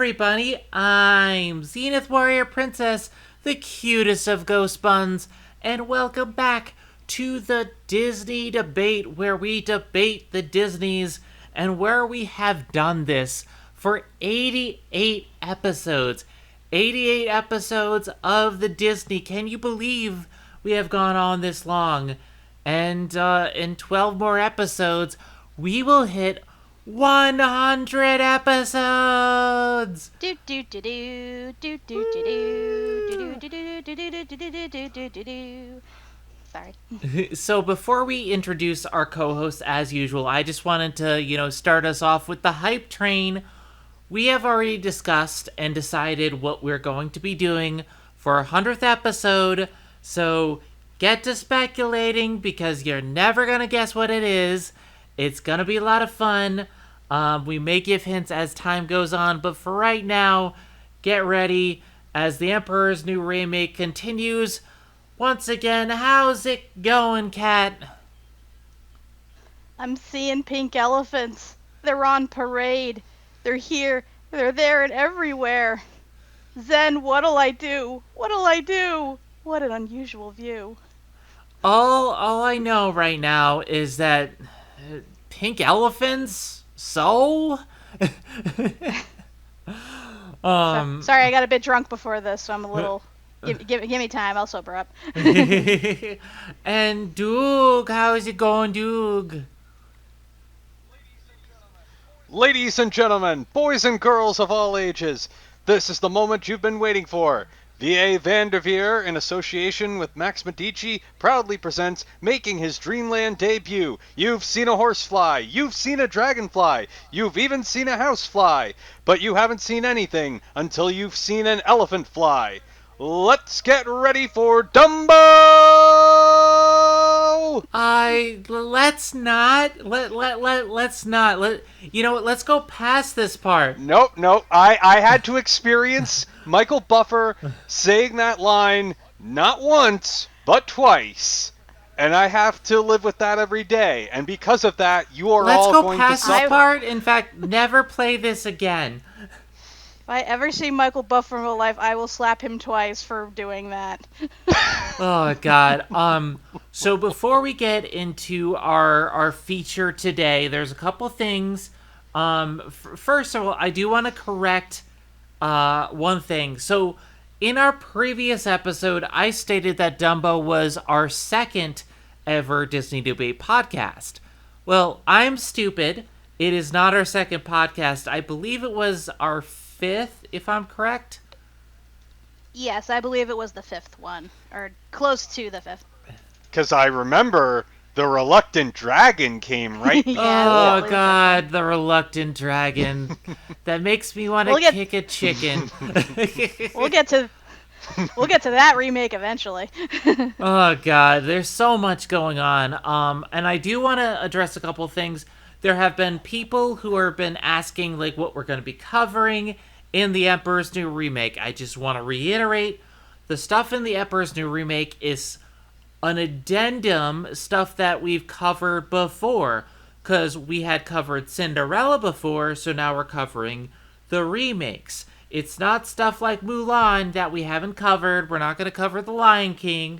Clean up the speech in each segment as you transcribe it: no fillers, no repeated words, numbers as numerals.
everybody, I'm Zenith Warrior Princess, the cutest of ghost buns, and welcome back to the Disney debate, where we debate the Disneys and where we have done this for 88 episodes. 88 episodes of the Disney. Can you believe we have gone on this long? And in 12 more episodes, we will hit 100 episodes. Do do do do do do do do do do do do do do do do. Sorry. So before we introduce our co-hosts as usual, I just wanted to, start us off with the hype train. We have already discussed and decided what we're going to be doing for our 100th episode. So get to speculating because you're never going to guess what it is. It's going to be a lot of fun. We may give hints as time goes on, but for right now, get ready as The Emperor's New Remake continues. Once again, how's it going, Kat? I'm seeing pink elephants. They're on parade. They're here. They're there and everywhere. Zen, what'll I do? What'll I do? What an unusual view. All I know right now is that pink elephants. So, Sorry, I got a bit drunk before this, so I'm a little. Give me time. I'll sober up. And Doug, how is it going, Doug? Ladies and gentlemen, boys and girls of all ages, this is the moment you've been waiting for. V.A. Vanderveer, in association with Max Medici, proudly presents Making His Dreamland Debut. You've seen a horsefly, you've seen a dragonfly, you've even seen a housefly, but you haven't seen anything until you've seen an elephant fly. Let's get ready for Dumbo! Let's not. Let's not. Let's go past this part. Nope. I had to experience Michael Buffer saying that line not once, but twice. And I have to live with that every day. And because of that, you are all going to Let's go past suffer. this part. In fact, never play this again. If I ever see Michael Buffer in real life, I will slap him twice for doing that. Oh, God. So before we get into our feature today, there's a couple things. First of all, I do want to correct one thing. So in our previous episode, I stated that Dumbo was our second ever Disney Debate podcast. Well, I'm stupid. It is not our second podcast. I believe it was our fifth, if I'm correct. Yes, I believe it was the fifth one, or close to the fifth. Because I remember the reluctant dragon came right. Oh, God, the reluctant dragon. That makes me want to kick a chicken. We'll get to that remake eventually. Oh, God, there's so much going on. And I do want to address a couple things. There have been people who have been asking, what we're going to be covering in The Emperor's New Remake. I just want to reiterate, the stuff in The Emperor's New Remake is an addendum, stuff that we've covered before, because we had covered Cinderella before, so now we're covering the remakes. It's not stuff like Mulan that we haven't covered. We're not going to cover The Lion King,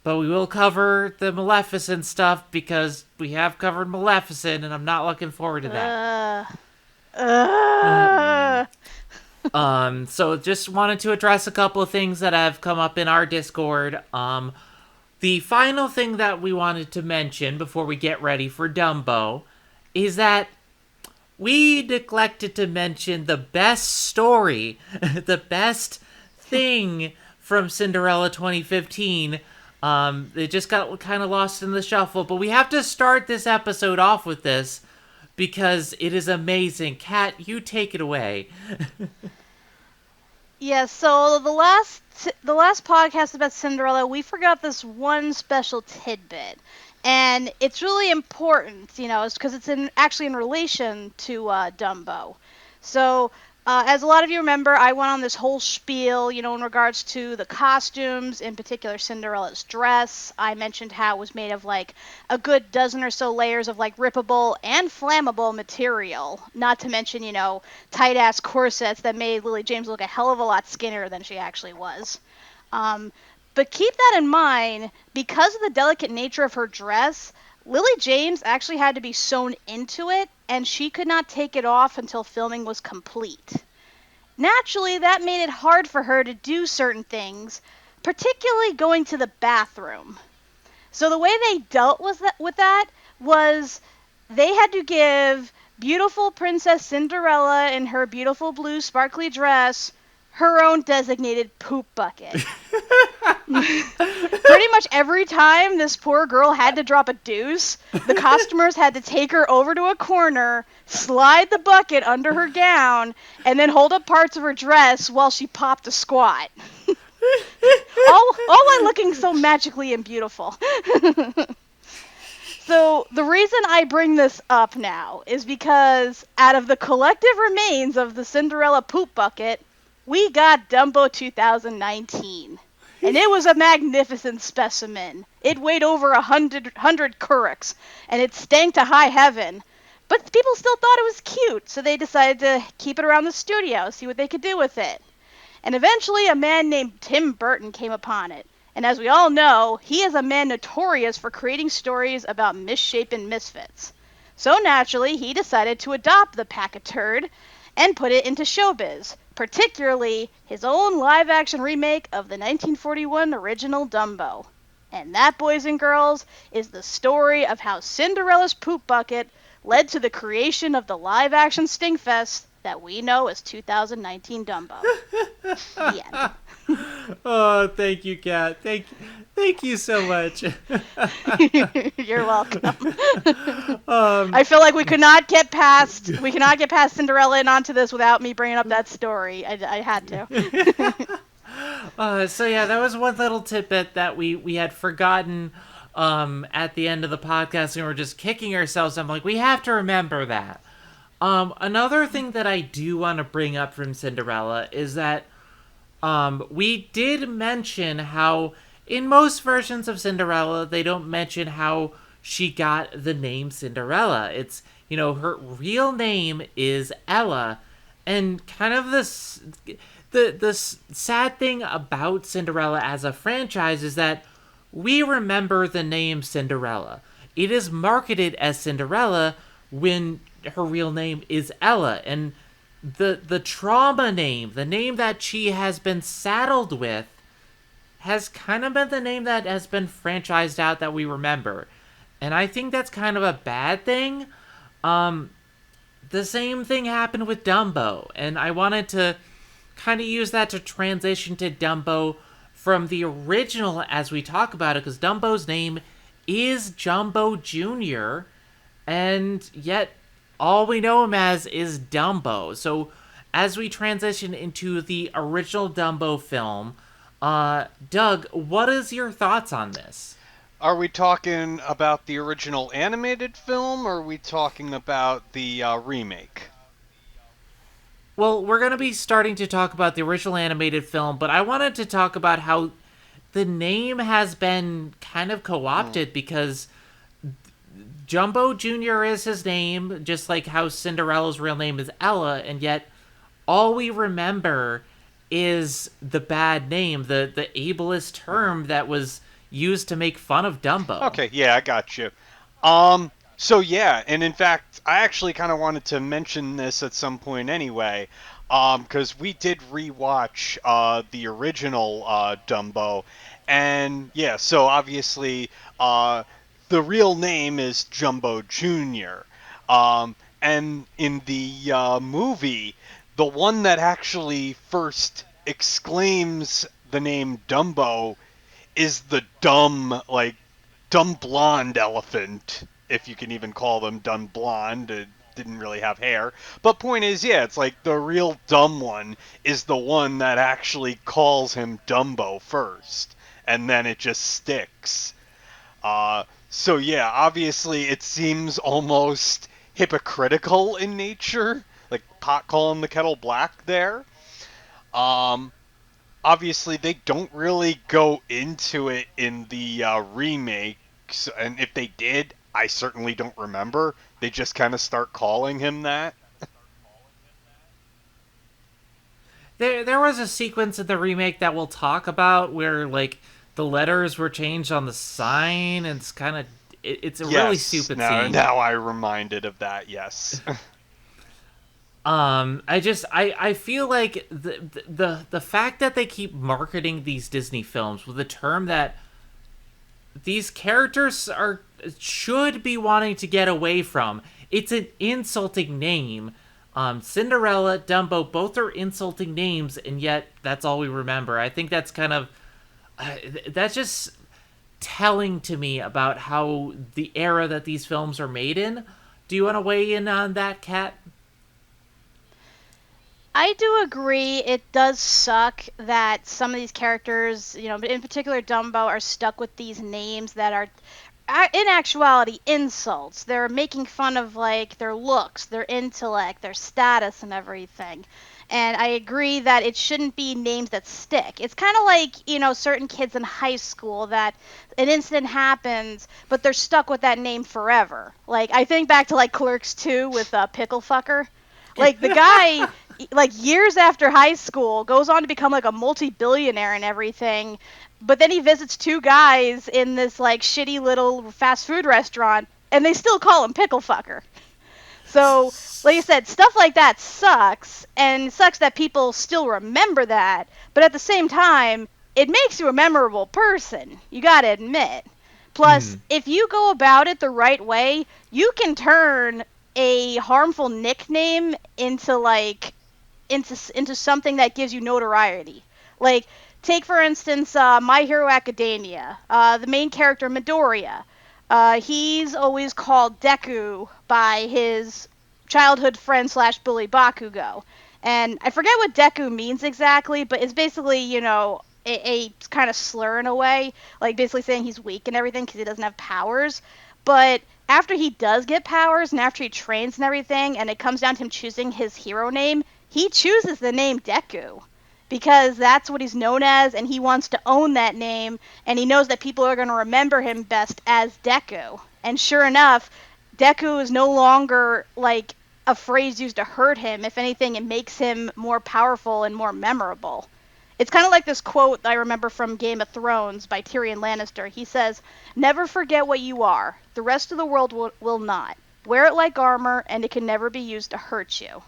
but we will cover the Maleficent stuff because we have covered Maleficent, and I'm not looking forward to that. So just wanted to address a couple of things that have come up in our Discord. The final thing that we wanted to mention before we get ready for Dumbo is that we neglected to mention the best story, the best thing from Cinderella 2015. It just got kind of lost in the shuffle, but we have to start this episode off with this because it is amazing. Kat, you take it away. Yeah, so the last podcast about Cinderella, we forgot this one special tidbit. And it's really important, because it's actually in relation to Dumbo. So As a lot of you remember, I went on this whole spiel, in regards to the costumes, in particular Cinderella's dress. I mentioned how it was made of like a good dozen or so layers of like rippable and flammable material. Not to mention, tight ass corsets that made Lily James look a hell of a lot skinnier than she actually was. Um, but keep that in mind, because of the delicate nature of her dress, Lily James actually had to be sewn into it, and she could not take it off until filming was complete. Naturally, that made it hard for her to do certain things, particularly going to the bathroom. So the way they dealt with that was they had to give beautiful Princess Cinderella in her beautiful blue sparkly dress her own designated poop bucket. Pretty much every time this poor girl had to drop a deuce, the costumers had to take her over to a corner, slide the bucket under her gown, and then hold up parts of her dress while she popped a squat. all while looking so magically and beautiful. So the reason I bring this up now is because out of the collective remains of the Cinderella poop bucket, we got Dumbo 2019. And it was a magnificent specimen. It weighed over 100 curricks, and it stank to high heaven. But people still thought it was cute, so they decided to keep it around the studio, see what they could do with it. And eventually a man named Tim Burton came upon it. And as we all know, he is a man notorious for creating stories about misshapen misfits. So naturally, he decided to adopt the pack of turd and put it into showbiz, particularly his own live-action remake of the 1941 original Dumbo. And that, boys and girls, is the story of how Cinderella's poop bucket led to the creation of the live-action Stinkfest that we know as 2019 Dumbo. The end. Oh, thank you, Kat. Thank you so much. You're welcome. I feel like we cannot get past Cinderella and onto this without me bringing up that story. I had to. So yeah, that was one little tidbit that we had forgotten at the end of the podcast, and we were just kicking ourselves. I'm like, we have to remember that. Another thing that I do want to bring up from Cinderella is that we did mention how in most versions of Cinderella, they don't mention how she got the name Cinderella. It's, her real name is Ella. And kind of the sad thing about Cinderella as a franchise is that we remember the name Cinderella. It is marketed as Cinderella when her real name is Ella. And the trauma name, the name that she has been saddled with, has kind of been the name that has been franchised out that we remember. And I think that's kind of a bad thing. The same thing happened with Dumbo, and I wanted to kind of use that to transition to Dumbo from the original as we talk about it, because Dumbo's name is Jumbo Jr., and yet all we know him as is Dumbo. So as we transition into the original Dumbo film, Doug, what is your thoughts on this? Are we talking about the original animated film, or are we talking about the remake? Well, we're going to be starting to talk about the original animated film, but I wanted to talk about how the name has been kind of co-opted because Jumbo Jr. is his name, just like how Cinderella's real name is Ella, and yet all we remember is the bad name, the ableist term that was used to make fun of Dumbo. Okay, yeah, I got you. So yeah, and in fact, I actually kind of wanted to mention this at some point anyway, because we did rewatch the original Dumbo, and yeah, so obviously the real name is Jumbo Jr., and in the movie, the one that actually first exclaims the name Dumbo is the dumb blonde elephant, if you can even call them dumb blonde. It didn't really have hair. But point is, yeah, it's like the real dumb one is the one that actually calls him Dumbo first, and then it just sticks. So yeah, obviously it seems almost hypocritical in nature like pot calling the kettle black there. Um, Obviously they don't really go into it in the remakes, and if they did, I certainly don't remember. They just kind of start calling him that. There was a sequence in the remake that we'll talk about where like the letters were changed on the sign, and it's kind of it's a really Yes, stupid now scene. now I reminded of that. Yes. I feel like the fact that they keep marketing these Disney films with a term that these characters are should be wanting to get away from. It's an insulting name. Cinderella, Dumbo, both are insulting names, and yet that's all we remember. I think that's kind of that's just telling to me about how the era that these films are made in. Do you want to weigh in on that, Kat? I do agree. It does suck that some of these characters, in particular Dumbo, are stuck with these names that are, in actuality, insults. They're making fun of like their looks, their intellect, their status, and everything. And I agree that it shouldn't be names that stick. It's kind of like, certain kids in high school that an incident happens, but they're stuck with that name forever. Like, I think back to like Clerks 2 with Pickle Fucker. Like, the guy, like, years after high school, goes on to become, like, a multi-billionaire and everything, but then he visits two guys in this, like, shitty little fast food restaurant, and they still call him Pickle Fucker. So, like I said, stuff like that sucks, and it sucks that people still remember that, but at the same time, it makes you a memorable person, you gotta admit. Plus, if you go about it the right way, you can turn a harmful nickname into into something that gives you notoriety. Like, take for instance My Hero Academia. The main character Midoriya. He's always called Deku by his childhood friend slash bully Bakugo. And I forget what Deku means exactly, but it's basically, a kind of slur in a way, like basically saying he's weak and everything because he doesn't have powers. But after he does get powers and after he trains and everything, and it comes down to him choosing his hero name, he chooses the name Deku because that's what he's known as, and he wants to own that name, and he knows that people are going to remember him best as Deku. And sure enough, Deku is no longer like a phrase used to hurt him. If anything, it makes him more powerful and more memorable. It's kind of like this quote I remember from Game of Thrones by Tyrion Lannister. He says, "Never forget what you are. The rest of the world will not. Wear it like armor, and it can never be used to hurt you."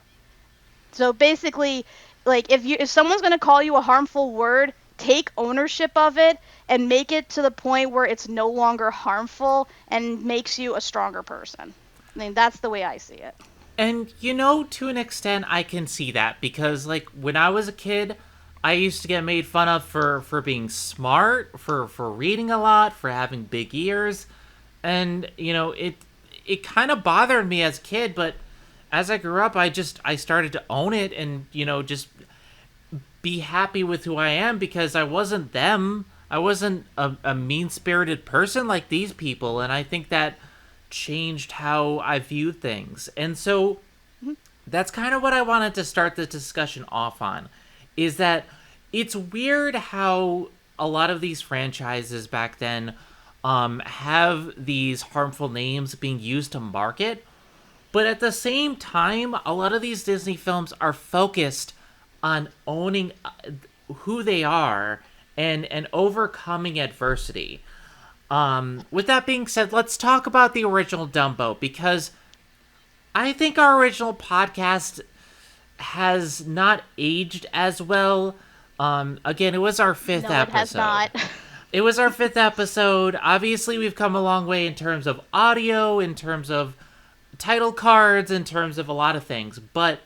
So basically, like if someone's going to call you a harmful word, take ownership of it and make it to the point where it's no longer harmful and makes you a stronger person. I mean, that's the way I see it. And to an extent, I can see that because, like, when I was a kid, I used to get made fun of for being smart, for reading a lot, for having big ears, and it kind of bothered me as a kid. But as I grew up, I started to own it and just be happy with who I am because I wasn't them. I wasn't a mean spirited person like these people, and I think that changed how I viewed things. And so that's kind of what I wanted to start the discussion off on, is that it's weird how a lot of these franchises back then have these harmful names being used to market, but at the same time, a lot of these Disney films are focused on owning who they are and overcoming adversity. With that being said, let's talk about the original Dumbo, because I think our original podcast has not aged as well. Again, it was our fifth No, episode. it has not. It was our fifth episode. Obviously, we've come a long way in terms of audio, in terms of title cards, in terms of a lot of things. But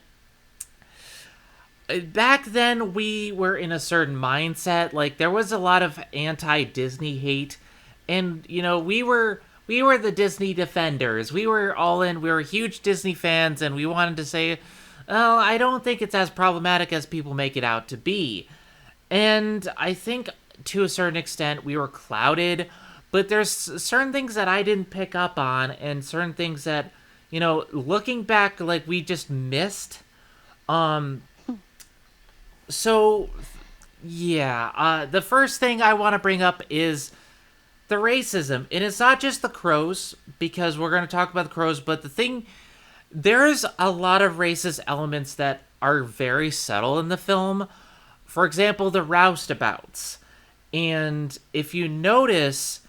back then, we were in a certain mindset. Like, there was a lot of anti-Disney hate. And, we were the Disney defenders. We were all in. We were huge Disney fans, and we wanted to say, oh, I don't think it's as problematic as people make it out to be. And I think, to a certain extent, we were clouded. But there's certain things that I didn't pick up on, and certain things that, looking back, like, we just missed. Um, so, yeah, the first thing I want to bring up is the racism. And it's not just the crows, because we're going to talk about the crows, but there's a lot of racist elements that are very subtle in the film. For example, the roustabouts. And if you notice,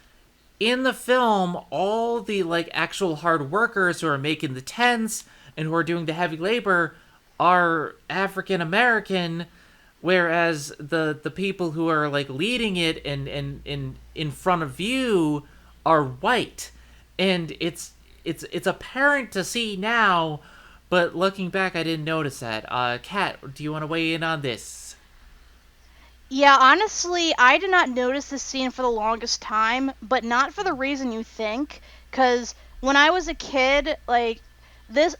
in the film, all the, like, actual hard workers who are making the tents and who are doing the heavy labor are African American, whereas the people who are, like, leading it and in front of you are white. And it's apparent to see now, but looking back, I didn't notice that. Kat, do you want to weigh in on this? Yeah, honestly, I did not notice this scene for the longest time, but not for the reason you think. Because when I was a kid, like this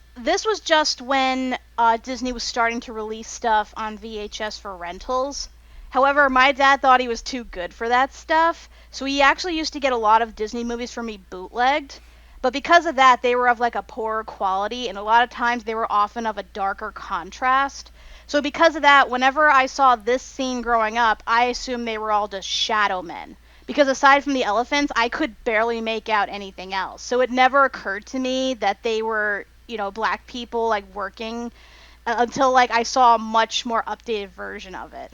was just when Disney was starting to release stuff on VHS for rentals. However, my dad thought he was too good for that stuff, so he actually used to get a lot of Disney movies for me bootlegged. But because of that, they were of like a poorer quality, and a lot of times they were often of a darker contrast. So because of that, whenever I saw this scene growing up, I assumed they were all just shadow men. Because aside from the elephants, I could barely make out anything else. So it never occurred to me that they were, black people like working until like I saw a much more updated version of it.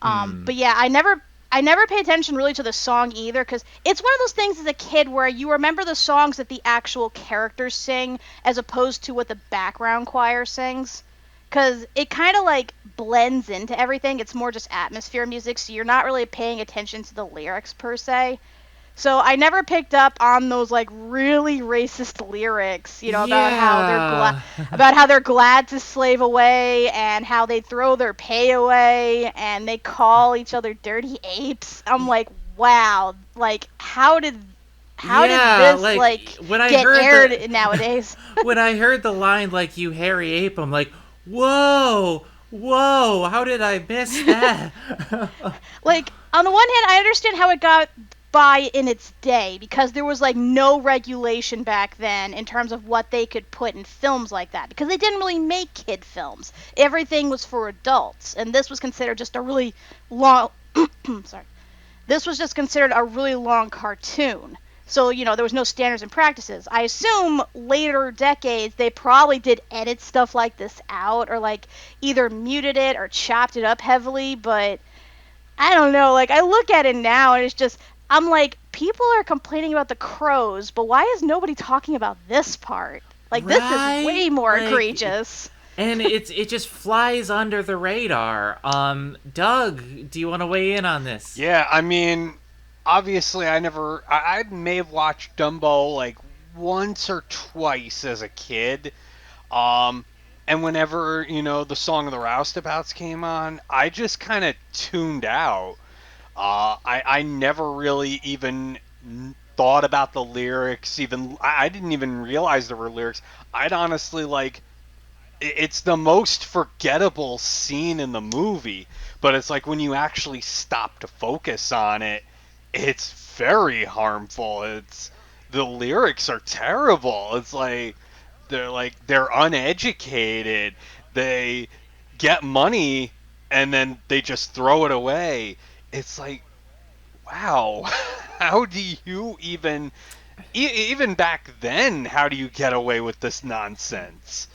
But yeah, I never pay attention really to the song either, because it's one of those things as a kid where you remember the songs that the actual characters sing as opposed to what the background choir sings. Because it kind of like blends into everything. It's more just atmosphere music, so you're not really paying attention to the lyrics per se. So I never picked up on those like really racist lyrics, Yeah. about how they're glad to slave away and how they throw their pay away and they call each other dirty apes. I'm like, wow, like how did Yeah, this like, like when I get heard aired nowadays? when I heard the line, like, "you hairy ape," I'm like, whoa, whoa, how did I miss that? Like, on the one hand, I understand how it got by in its day because there was like no regulation back then in terms of what they could put in films like that because they didn't really make kid films. Everything was for adults, and this was considered just a really long sorry. This was just considered a really long cartoon. So, there was no standards and practices. I assume later decades they probably did edit stuff like this out or like either muted it or chopped it up heavily, but I don't know. Like, I look at it now and it's just, I'm like, people are complaining about the crows, but why is nobody talking about this part? Like, this is Right? way more Like, egregious. and it just flies under the radar. Doug, do you want to weigh in on this? Yeah, I mean, obviously, I may have watched Dumbo like once or twice as a kid. Um, and whenever, the Song of the Roustabouts came on, I just kind of tuned out. I never really even thought about the lyrics. I didn't even realize there were lyrics. I'd honestly like it's the most forgettable scene in the movie, but it's like when you actually stop to focus on it, it's very harmful. It's the lyrics are terrible. It's they're uneducated. They get money and then they just throw it away. It's like, wow, how do you even back then, how do you get away with this nonsense?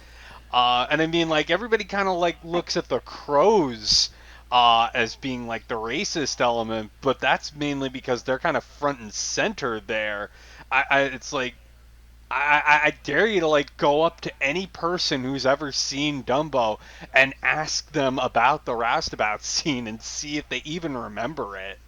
And I mean, like, everybody kind of like looks at the crows as being like the racist element, but that's mainly because they're kind of front and center there. It's like I dare you to like go up to any person who's ever seen Dumbo and ask them about the roustabout scene and see if they even remember it.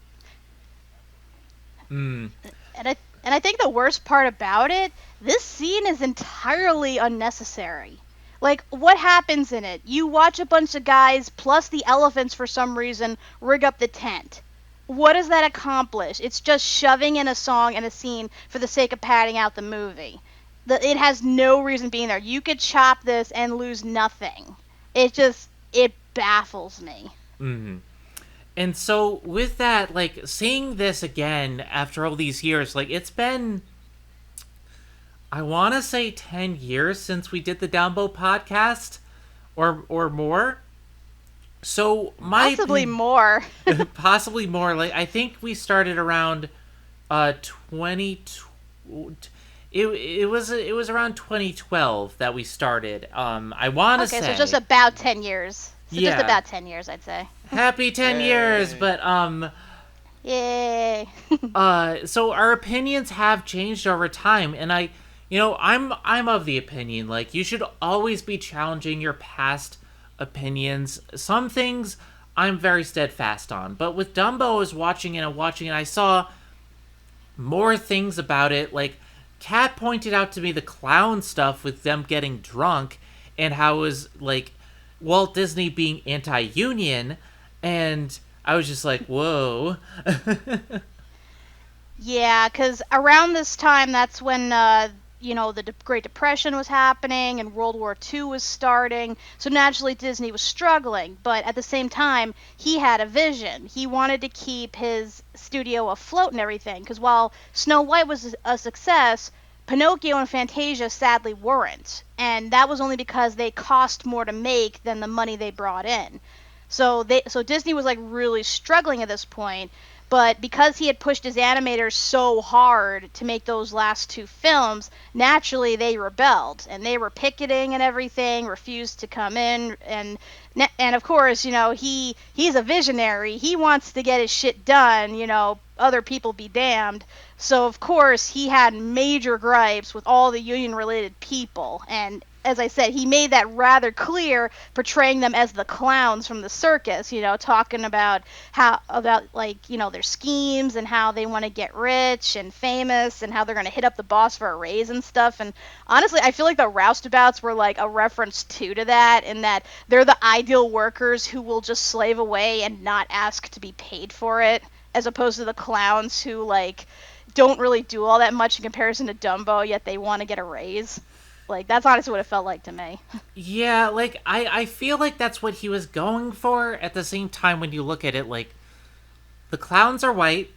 Hmm. And I think the worst part about it, this scene is entirely unnecessary. Like, what happens in it? You watch a bunch of guys plus the elephants for some reason rig up the tent. What does that accomplish? It's just shoving in a song and a scene for the sake of padding out the movie. It has no reason being there. You could chop this and lose nothing. It baffles me. Hmm. And so with that, like, seeing this again after all these years, like, it's been I want to say 10 years since we did the Dumbo podcast, or more. So my Possibly more. possibly more. Like I think we started around 20. It was around 2012 that we started. I want to Okay, say, so just about 10 years. So just Yeah. about 10 years, I'd say. happy 10 years, Yay. but Yay. so our opinions have changed over time, and I'm of the opinion like you should always be challenging your past opinions. Some things I'm very steadfast on, but with Dumbo, I was watching it and watching it, I saw more things about it. Like Kat pointed out to me the clown stuff with them getting drunk and how it was like Walt Disney being anti-union, and I was just like, whoa. Yeah, because around this time, that's when, the Great Depression was happening and World War II was starting. So naturally, Disney was struggling. But at the same time, he had a vision. He wanted to keep his studio afloat and everything. Because while Snow White was a success, Pinocchio and Fantasia sadly weren't. And that was only because they cost more to make than the money they brought in. So Disney was like really struggling at this point, but because he had pushed his animators so hard to make those last two films, naturally they rebelled and they were picketing and everything, refused to come in, and of course, he's a visionary. He wants to get his shit done, other people be damned. So of course, he had major gripes with all the union related people, and as I said, he made that rather clear, portraying them as the clowns from the circus, talking about their schemes and how they want to get rich and famous and how they're going to hit up the boss for a raise and stuff. And honestly, I feel like the roustabouts were like a reference to that, in that they're the ideal workers who will just slave away and not ask to be paid for it, as opposed to the clowns who don't really do all that much in comparison to Dumbo, yet they want to get a raise. Like, that's honestly what it felt like to me. Yeah, like I feel like that's what he was going for. At the same time, when you look at it, like the clowns are white.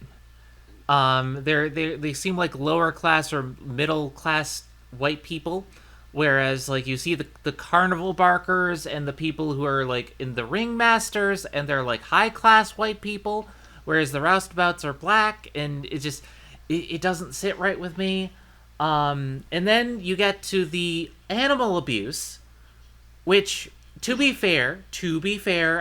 They seem like lower class or middle class white people, whereas like you see the carnival barkers and the people who are like in the ringmasters, and they're like high class white people, whereas the roustabouts are black, and it doesn't sit right with me. And then you get to the animal abuse, which, to be fair,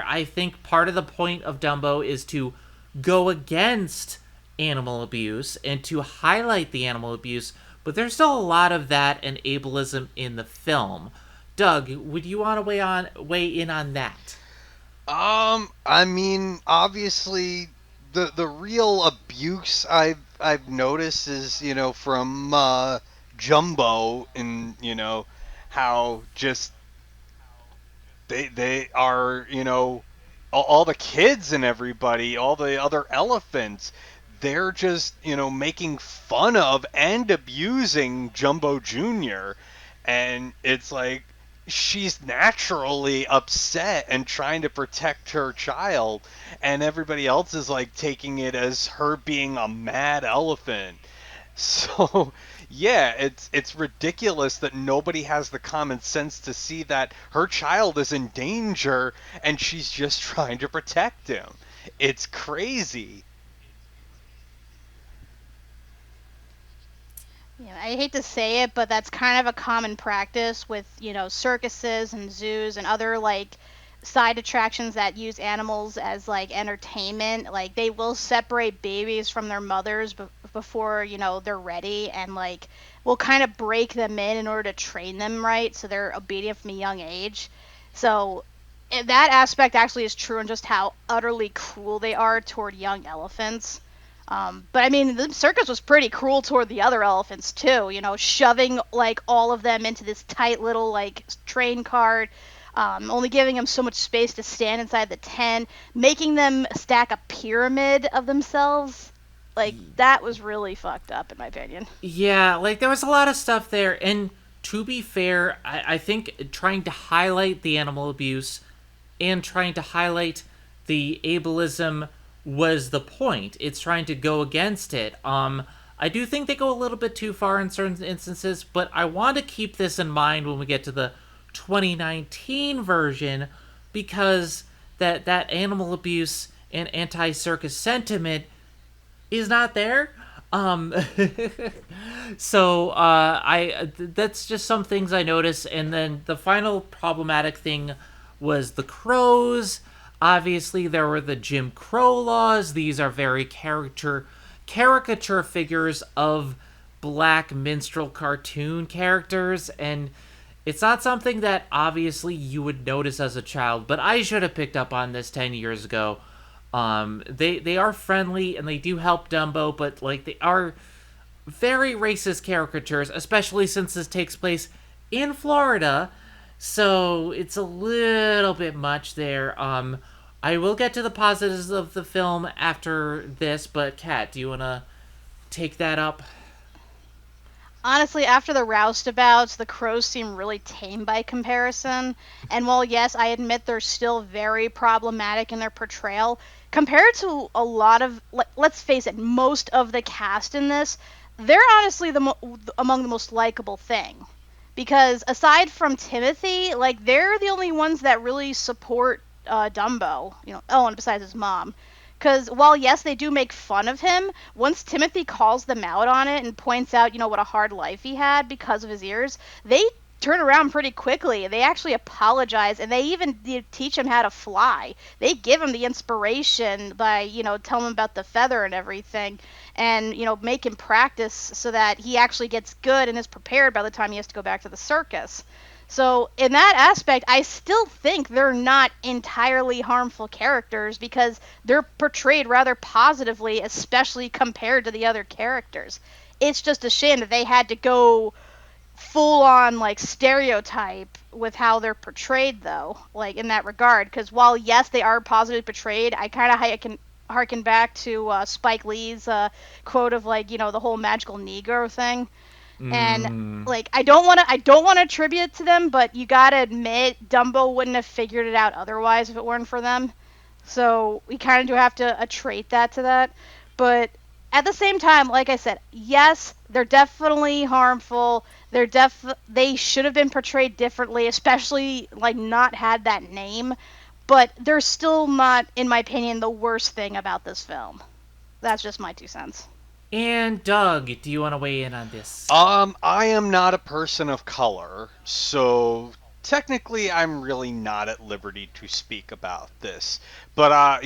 I think part of the point of Dumbo is to go against animal abuse and to highlight the animal abuse, but there's still a lot of that and ableism in the film. Doug, would you want to weigh in on that? I mean, obviously, the real abuse I've noticed is from Jumbo, and how just they are all the kids and everybody, all the other elephants, they're just making fun of and abusing Jumbo Jr., and it's like she's naturally upset and trying to protect her child, and everybody else is like taking it as her being a mad elephant. So yeah, it's ridiculous that nobody has the common sense to see that her child is in danger and she's just trying to protect him. It's crazy. Yeah, I hate to say it, but that's kind of a common practice with, circuses and zoos and other side attractions that use animals as entertainment. Like, they will separate babies from their mothers before, they're ready, and will kind of break them in order to train them right so they're obedient from a young age. So that aspect actually is true, and just how utterly cruel they are toward young elephants. But I mean, the circus was pretty cruel toward the other elephants too. Shoving all of them into this tight little train cart, only giving them so much space to stand inside the tent, making them stack a pyramid of themselves. That was really fucked up, in my opinion. Yeah, there was a lot of stuff there, and to be fair, I think trying to highlight the animal abuse and trying to highlight the ableism was the point. It's trying to go against it. I do think they go a little bit too far in certain instances, but I want to keep this in mind when we get to the 2019 version, because that animal abuse and anti-circus sentiment is not there. Um, so I that's just some things I noticed, and then the final problematic thing was the crows. Obviously, there were the Jim Crow laws. These are very caricature figures of black minstrel cartoon characters, and it's not something that obviously you would notice as a child, but I should have picked up on this 10 years ago. They are friendly and they do help Dumbo, but like they are very racist caricatures, especially since this takes place in Florida. So it's a little bit much there. I will get to the positives of the film after this, but Kat, do you want to take that up? Honestly, after the roustabouts, the crows seem really tame by comparison. And while, yes, I admit they're still very problematic in their portrayal, compared to a lot of, let's face it, most of the cast in this, they're honestly among the most likable thing. Because aside from Timothy, like, they're the only ones that really support Dumbo. Oh, and besides his mom. Because while, yes, they do make fun of him, once Timothy calls them out on it and points out, what a hard life he had because of his ears, they turn around pretty quickly. They actually apologize, and they even teach him how to fly. They give him the inspiration by, telling him about the feather and everything, and, make him practice so that he actually gets good and is prepared by the time he has to go back to the circus. So in that aspect, I still think they're not entirely harmful characters because they're portrayed rather positively, especially compared to the other characters. It's just a shame that they had to go full on like stereotype with how they're portrayed, though, like in that regard. Because while yes, they are positively portrayed, I can harken back to Spike Lee's quote of like the whole magical Negro thing. And like I don't want to attribute it to them, but you gotta admit Dumbo wouldn't have figured it out otherwise if it weren't for them. So we kind of do have to attribute that to that. But at the same time, like I said, yes, they're definitely harmful. They should have been portrayed differently, especially like not had that name. But they're still not, in my opinion, the worst thing about this film. That's just my 2 cents. And Doug, do you want to weigh in on this? I am not a person of color, so technically I'm really not at liberty to speak about this. But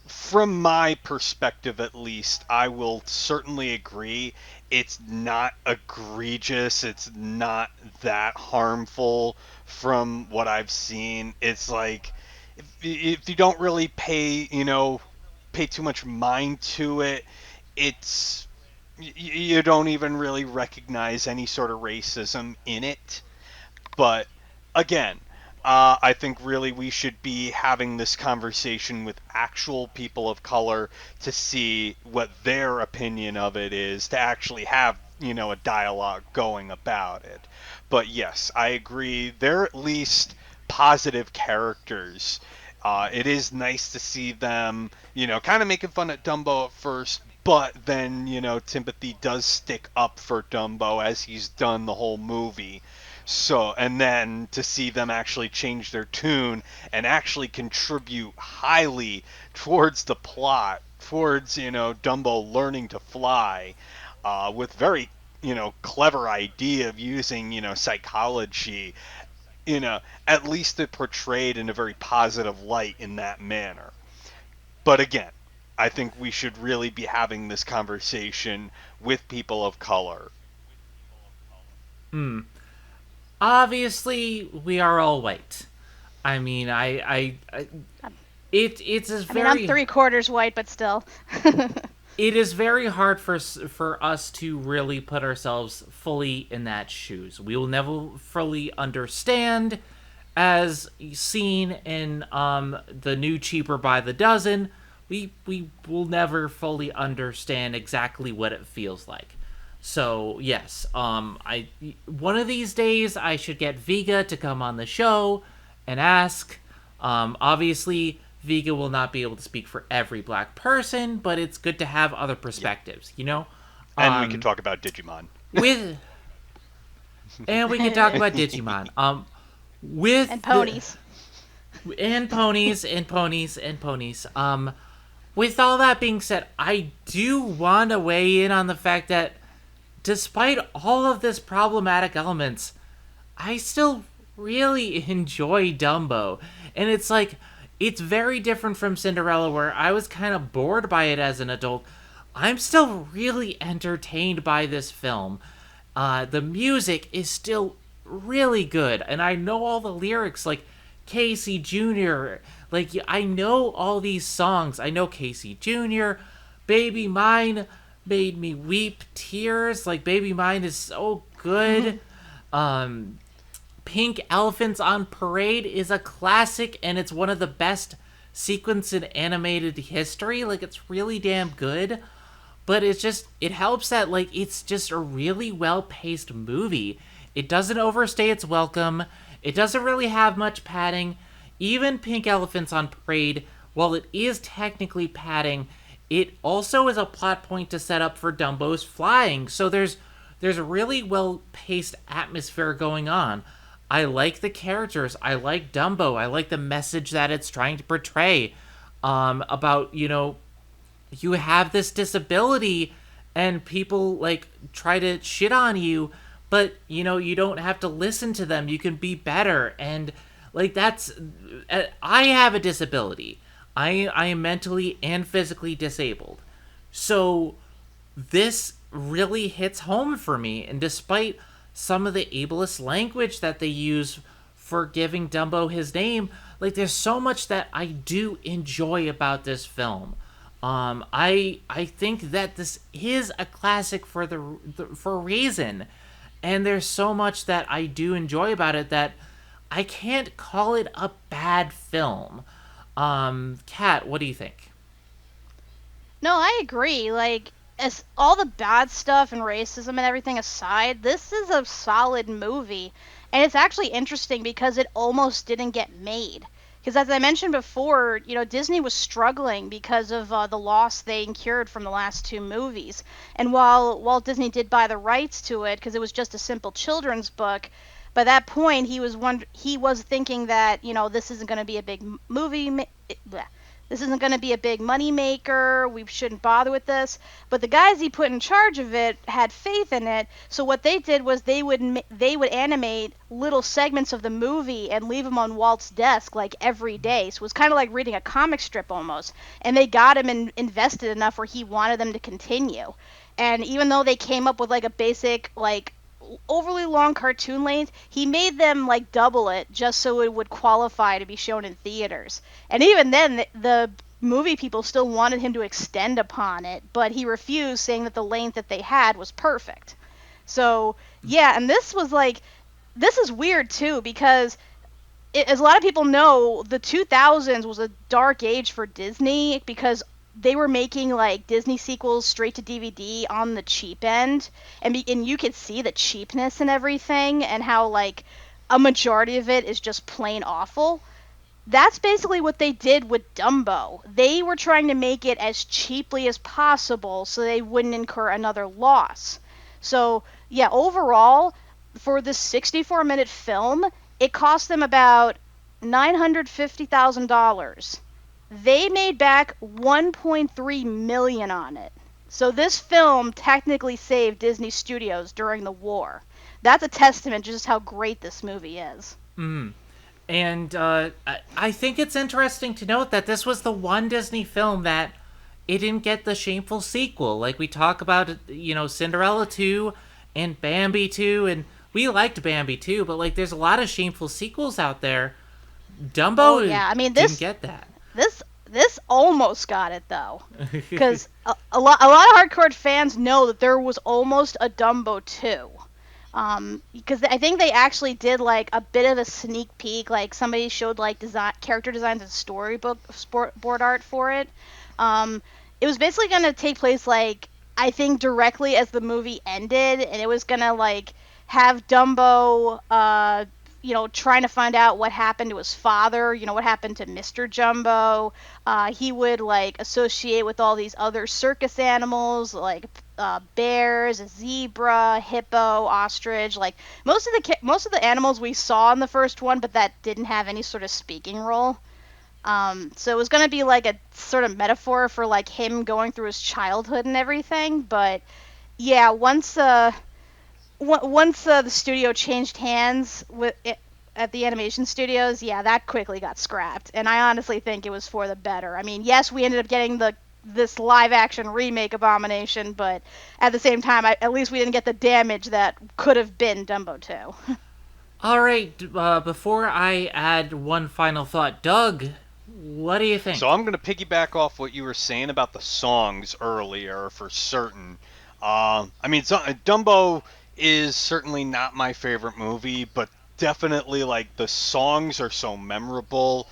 from my perspective at least, I will certainly agree it's not egregious, it's not that harmful from what I've seen. It's like if you don't really pay too much mind to it, it's you don't even really recognize any sort of racism in it. But again, I think really we should be having this conversation with actual people of color to see what their opinion of it is, to actually have, a dialogue going about it. But yes, I agree. They're at least positive characters. It is nice to see them, kind of making fun at Dumbo at first, but then, Timothy does stick up for Dumbo as he's done the whole movie. So, and then to see them actually change their tune and actually contribute highly towards the plot, towards, Dumbo learning to fly, with very, clever idea of using, psychology, at least it portrayed in a very positive light in that manner. But again, I think we should really be having this conversation with people of color. Obviously, we are all white. I mean, it's a I mean, I'm very 3/4 white, but still. it is very hard for us to really put ourselves fully in that shoes. We will never fully understand, as seen in the new Cheaper by the Dozen. We will never fully understand exactly what it feels like. So yes, I one of these days I should get Viga to come on the show and ask. Obviously, Viga will not be able to speak for every black person, but it's good to have other perspectives, And we can Um, talk about Digimon. with and we can talk about Digimon. With And the ponies. and ponies and ponies and ponies. With all that being said, I do want to weigh in on the fact that despite all of this problematic elements, I still really enjoy Dumbo. And it's like, it's very different from Cinderella, where I was kind of bored by it as an adult. I'm still really entertained by this film. The music is still really good, and I know all the lyrics, like Casey Jr. Like, I know all these songs. I know Casey Jr., Baby Mine made me weep tears. Like, Baby Mine is so good. um, Pink Elephants on Parade is a classic, and it's one of the best sequence in animated history. Like, it's really damn good. But it's just, it helps that, like, it's just a really well-paced movie. It doesn't overstay its welcome. It doesn't really have much padding. Even Pink Elephants on Parade, while it is technically padding, it also is a plot point to set up for Dumbo's flying. So there's a really well-paced atmosphere going on. I like the characters. I like Dumbo. I like the message that it's trying to portray, about, you have this disability and people like try to shit on you, but you don't have to listen to them. You can be better. And like, that's, I have a disability. I am mentally and physically disabled. So this really hits home for me. And despite some of the ableist language that they use for giving Dumbo his name, like, there's so much that I do enjoy about this film. I think that this is a classic for a reason, and there's so much that I do enjoy about it that I can't call it a bad film. Kat, what do you think? No, I agree. Like, as all the bad stuff and racism and everything aside, this is a solid movie. And it's actually interesting because it almost didn't get made. Because as I mentioned before, Disney was struggling because of the loss they incurred from the last two movies. And while Walt Disney did buy the rights to it, because it was just a simple children's book, by that point he was thinking that this isn't going to be a big this isn't going to be a big money maker. We shouldn't bother with this. But the guys he put in charge of it had faith in it. So what they did was they would animate little segments of the movie and leave them on Walt's desk like every day. So it was kind of like reading a comic strip almost. And they got him invested enough where he wanted them to continue. And even though they came up with like a basic like overly long cartoon length, he made them like double it just so it would qualify to be shown in theaters. And even then, the movie people still wanted him to extend upon it, but he refused, saying that the length that they had was perfect. So yeah, and this is weird too, because as a lot of people know, the 2000s was a dark age for Disney because they were making like Disney sequels straight to DVD on the cheap end, and you could see the cheapness and everything, and how like a majority of it is just plain awful. That's basically what they did with Dumbo. They were trying to make it as cheaply as possible so they wouldn't incur another loss. So yeah, overall, for this 64-minute film, it cost them about $950,000. They made back 1.3 million on it. So this film technically saved Disney Studios during the war. That's a testament to just how great this movie is. And I think it's interesting to note that this was the one Disney film that it didn't get the shameful sequel. Like, we talk about, Cinderella 2 and Bambi 2, and we liked Bambi 2, but like, there's a lot of shameful sequels out there. Dumbo didn't get that. This almost got it though, because a lot of hardcore fans know that there was almost a Dumbo 2. Because I think they actually did like a bit of a sneak peek, like somebody showed like character designs and storybook board art for it. It was basically gonna take place like, I think, directly as the movie ended, and it was gonna like have Dumbo trying to find out what happened to his father, what happened to Mr. Jumbo. He would like associate with all these other circus animals like bears, a zebra, hippo, ostrich. Like most of the animals we saw in the first one, but that didn't have any sort of speaking role. So it was going to be like a sort of metaphor for like him going through his childhood and everything. But yeah, once the studio changed hands at the animation studios, yeah, that quickly got scrapped. And I honestly think it was for the better. I mean, yes, we ended up getting this live action remake Abomination, but at the same time, at least we didn't get the damage that could have been Dumbo 2. All right, before I add one final thought, Doug, what do you think? So I'm going to piggyback off what you were saying about the songs earlier for certain. I mean, Dumbo is certainly not my favorite movie, but definitely like the songs are so memorable.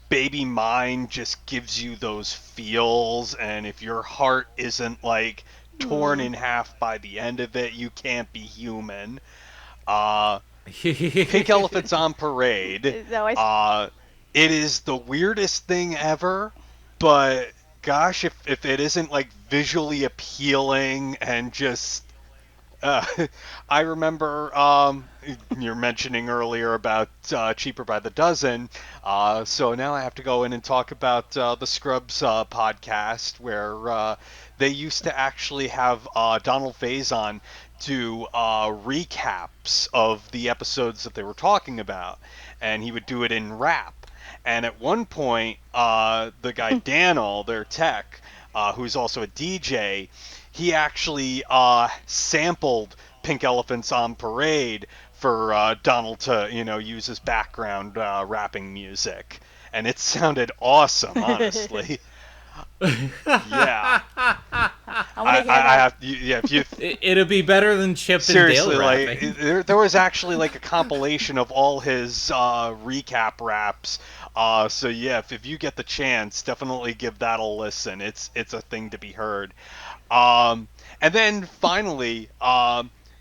Baby Mine just gives you those feels, and if your heart isn't like torn in half by the end of it, you can't be human. Uh, Pink Elephants on Parade. It is the weirdest thing ever, but gosh, if it isn't like visually appealing and just uh, I remember you're mentioning earlier about Cheaper by the Dozen. So now I have to go in and talk about the Scrubs podcast, where they used to actually have Donald Faison do recaps of the episodes that they were talking about, and he would do it in rap. And at one point, the guy Daniel, their tech, who's also a DJ, he actually sampled Pink Elephants on Parade for Donald to, use as background rapping music. And it sounded awesome, honestly. Yeah. I have, yeah, if you... It'll be better than Chip and Dale rapping. There was actually like a compilation of all his recap raps. So yeah, if you get the chance, definitely give that a listen. It's a thing to be heard. And then finally,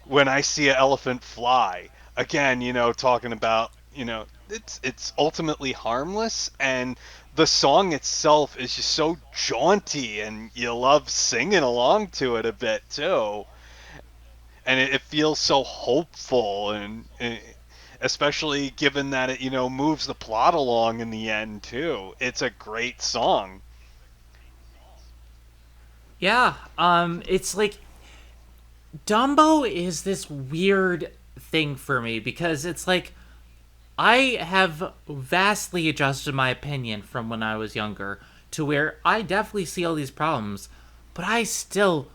when I see an elephant fly, again, talking about, it's ultimately harmless, and the song itself is just so jaunty, and you love singing along to it a bit too. And it feels so hopeful, and especially given that it, moves the plot along in the end too. It's a great song. Yeah, it's like Dumbo is this weird thing for me because it's like I have vastly adjusted my opinion from when I was younger to where I definitely see all these problems, but I still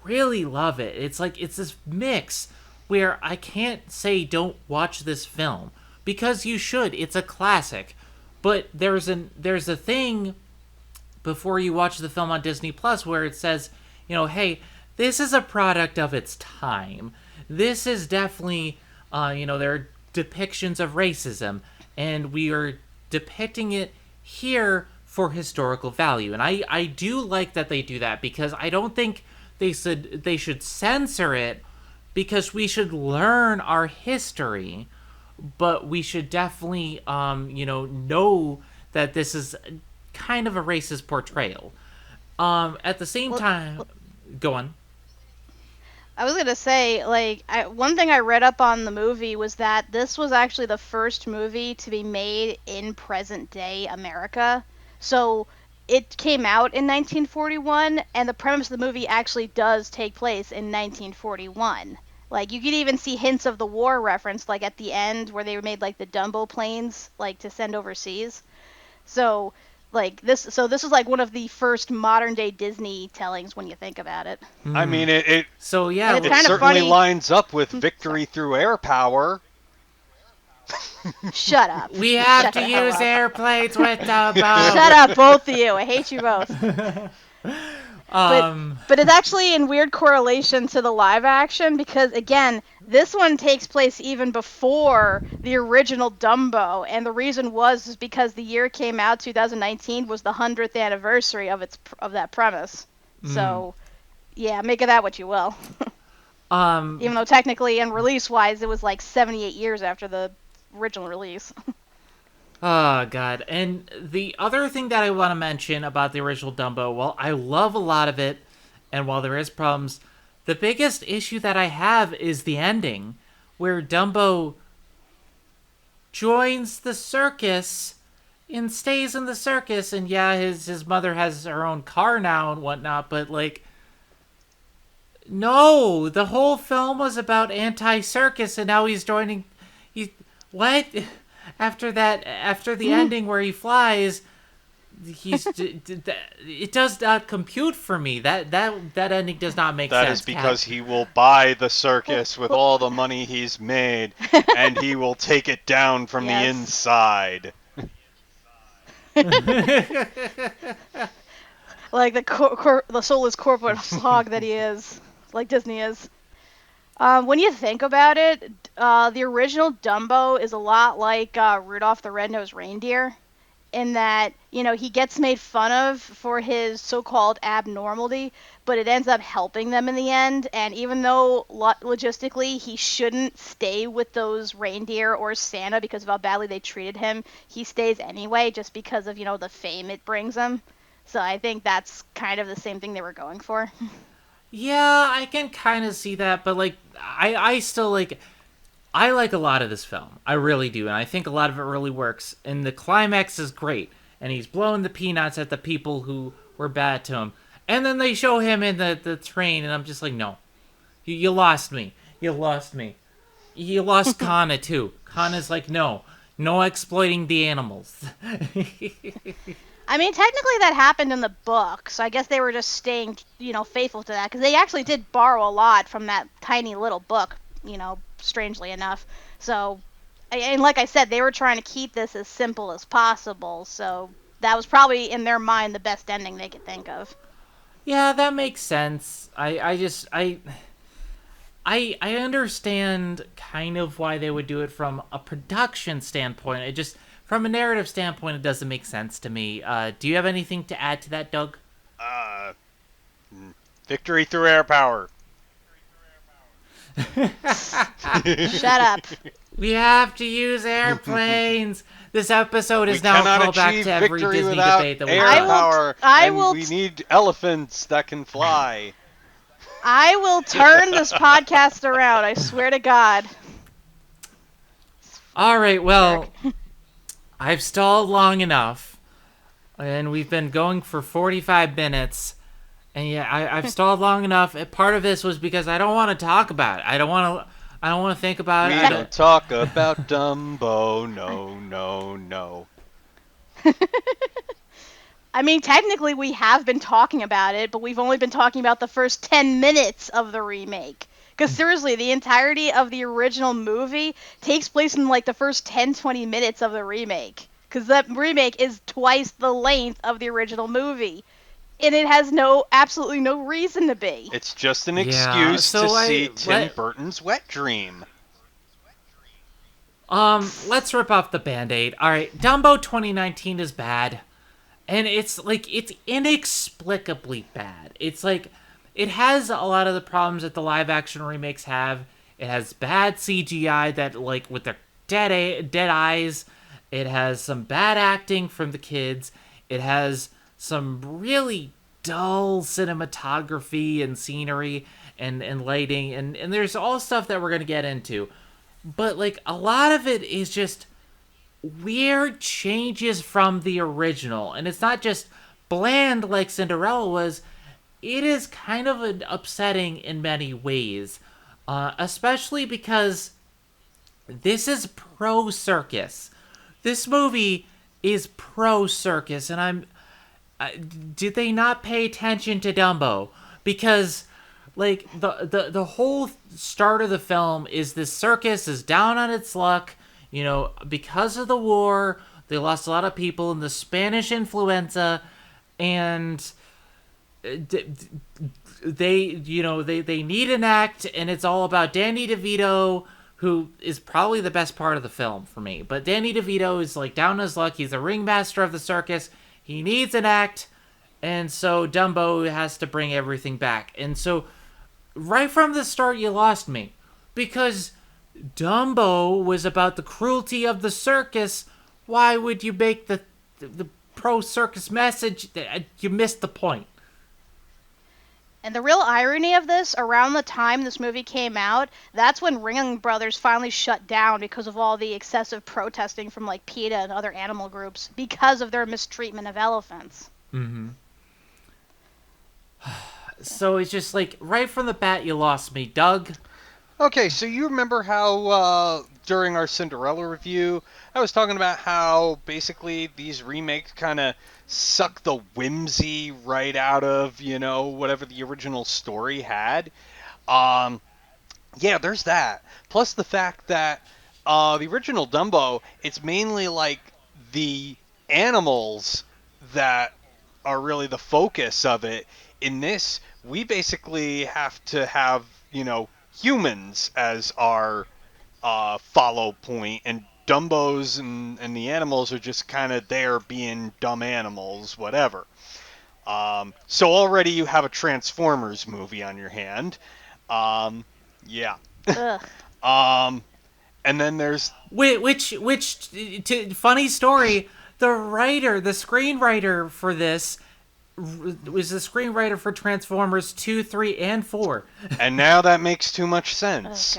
really love it. It's like it's this mix where I can't say don't watch this film because you should. It's a classic. But there's a thing before you watch the film on Disney Plus where it says, hey, this is a product of its time. This is definitely, there are depictions of racism, and we are depicting it here for historical value. And I do like that they do that because I don't think they should censor it because we should learn our history, but we should definitely, know that this is kind of a racist portrayal. At the same time, go on. I was gonna say, like, one thing I read up on the movie was that this was actually the first movie to be made in present day America. So it came out in 1941, and the premise of the movie actually does take place in 1941. Like, you could even see hints of the war reference, like at the end where they made like the Dumbo planes, like to send overseas. So this is like one of the first modern day Disney tellings when you think about it. I mean, it so yeah, it's it kind of certainly funny. lines up with Victory Through Air Power. Shut up. We have to use airplanes with the boat. Shut up, both of you. I hate you both. But it's actually in weird correlation to the live action because, again, this one takes place even before the original Dumbo, and the reason is because the year it came out, 2019, was the 100th anniversary of that premise. So, yeah, make of that what you will. Um, Even though technically and release-wise, it was like 78 years after the original release. oh god. And the other thing that I want to mention about the original Dumbo, well, I love a lot of it, and while there is problems, the biggest issue that I have is the ending, where Dumbo joins the circus and stays in the circus, and yeah, his mother has her own car now and whatnot, but like, no, the whole film was about anti-circus, and now he's joining. He what? After that, after the ending where he flies, it does not compute for me. That ending does not make That sense. is because he will buy the circus with all the money he's made, and he will take it down from the Yes. inside. Like the soulless corporate hog that he is, like Disney is. When you think about it, the original Dumbo is a lot like Rudolph the Red-Nosed Reindeer, in that, you know, he gets made fun of for his so-called abnormality, but it ends up helping them in the end. And even though logistically he shouldn't stay with those reindeer or Santa because of how badly they treated him, he stays anyway just because of, you know, the fame it brings him. So I think that's kind of the same thing they were going for. Yeah, I can kind of see that, but like, I still like. I like a lot of this film. I really do, and I think a lot of it really works. And the climax is great, and he's blowing the peanuts at the people who were bad to him. And then they show him in the train, and I'm just like, no, you lost me. You lost me. You lost Kana too. Kana's like, no exploiting the animals. I mean, technically that happened in the book, so I guess they were just staying, you know, faithful to that, because they actually did borrow a lot from that tiny little book, you know, strangely enough. So, and like I said, they were trying to keep this as simple as possible, so that was probably, in their mind, the best ending they could think of. Yeah, that makes sense. I understand kind of why they would do it from a production standpoint. It just, from a narrative standpoint, it doesn't make sense to me. Do you have anything to add to that, Doug? Victory through air power. Shut up. We have to use airplanes. This episode is We now a cannot callback achieve to every victory Disney without debate that we air have. power, I and will we need elephants that can fly. I will turn this podcast around, I swear to God. All right, well, I've stalled long enough, and we've been going for 45 minutes. And yeah, I've stalled long enough. And part of this was because I don't want to talk about it. I don't want to think about We it. don't talk about Dumbo. No. I mean, technically we have been talking about it, but we've only been talking about the first 10 minutes of the remake. Because seriously, the entirety of the original movie takes place in like the first 10-20 minutes of the remake. Because that remake is twice the length of the original movie. And it has absolutely no reason to be. It's just an Yeah, excuse so to see Tim let- Burton's wet dream. Let's rip off the Band-Aid. All right, Dumbo 2019 is bad. And it's inexplicably bad. It's like, it has a lot of the problems that the live-action remakes have. It has bad CGI that, like, with their dead eyes. It has some bad acting from the kids. It has some really dull cinematography and scenery and lighting. And there's all stuff that we're going to get into. But, like, a lot of it is just weird changes from the original. And it's not just bland like Cinderella was. It is kind of upsetting in many ways. Especially because this is pro-circus. This movie is pro-circus. And did they not pay attention to Dumbo? Because, like, the whole start of the film is this circus is down on its luck. You know, because of the war, they lost a lot of people in the Spanish influenza, and they need an act, and it's all about Danny DeVito, who is probably the best part of the film for me. But Danny DeVito is like down on his luck. He's the ringmaster of the circus. He needs an act, and so Dumbo has to bring everything back. And so right from the start you lost me, because Dumbo was about the cruelty of the circus. Why would you make the pro circus message? You missed the point. And the real irony of this, around the time this movie came out, that's when Ringling Brothers finally shut down because of all the excessive protesting from like PETA and other animal groups because of their mistreatment of elephants. Mm-hmm. So it's just like, right from the bat, you lost me, Doug. Okay, so you remember how during our Cinderella review, I was talking about how basically these remakes kind of suck the whimsy right out of, whatever the original story had. Yeah, there's that. Plus the fact that the original Dumbo, it's mainly like the animals that are really the focus of it. In this, we basically have to have, humans as our follow point, and Dumbos and the animals are just kind of there being dumb animals, whatever. So already you have a Transformers movie on your hand. Yeah. Ugh. And then there's Funny story. The screenwriter for this was the screenwriter for Transformers 2, 3, and 4. and now that makes too much sense.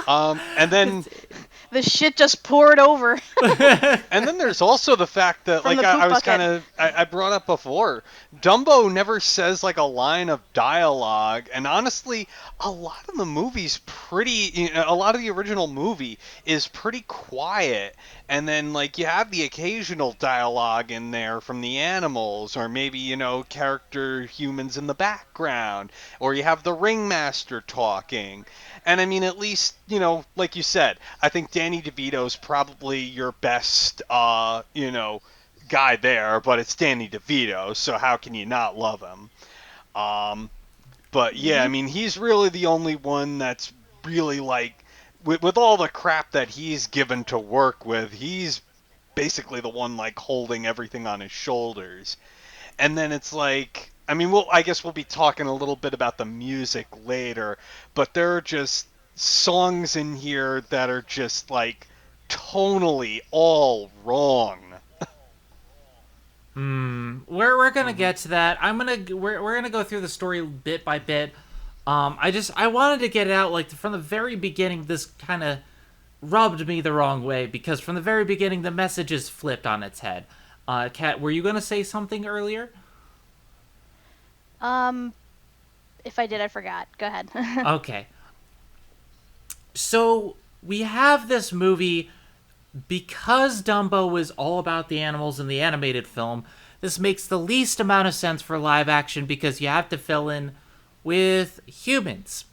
And then the shit just poured over. and then there's also the fact that, From like the poop I was bucket. I brought up before, Dumbo never says like a line of dialogue, and honestly, a lot of the movie's a lot of the original movie is pretty quiet, and then like you have the occasional dialogue in there from the animals, or maybe character humans in the background, or you have the ringmaster talking. And I mean, at least, like you said, I think Danny DeVito's probably your best, guy there, but it's Danny DeVito, so how can you not love him? But yeah, I mean, he's really the only one that's really like, with all the crap that he's given to work with, he's basically the one like holding everything on his shoulders. And then it's like, I mean, I guess we'll be talking a little bit about the music later, but there are just songs in here that are just like tonally all wrong. We're gonna get to that. We're gonna go through the story bit by bit. I wanted to get it out, like, from the very beginning. This kind of rubbed me the wrong way, because from the very beginning the message is flipped on its head. Kat, were you gonna say something earlier? If I did, I forgot. Go ahead. Okay. So we have this movie, because Dumbo was all about the animals in the animated film. This makes the least amount of sense for live action, because you have to fill in with humans.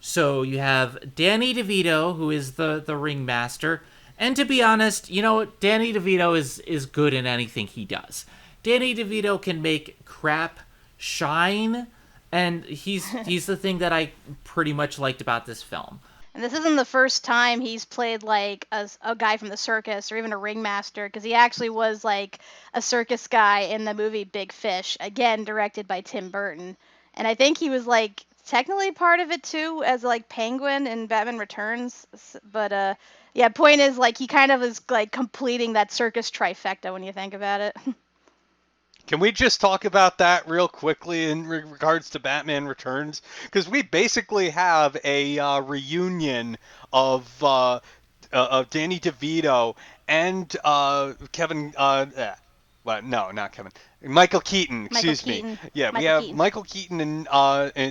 So you have Danny DeVito, who is the ringmaster. And to be honest, Danny DeVito is good in anything he does. Danny DeVito can make crap shine, and he's the thing that I pretty much liked about this film. And this isn't the first time he's played like a guy from the circus or even a ringmaster, because he actually was like a circus guy in the movie Big Fish, again directed by Tim Burton. And I think he was like technically part of it too, as like Penguin in Batman Returns. But yeah, point is, like, he kind of is like completing that circus trifecta when you think about it. Can we just talk about that real quickly in regards to Batman Returns? Because we basically have a reunion of Danny DeVito and Kevin. Well, no, not Kevin. Michael Keaton. Excuse me. Yeah, we have Michael Keaton and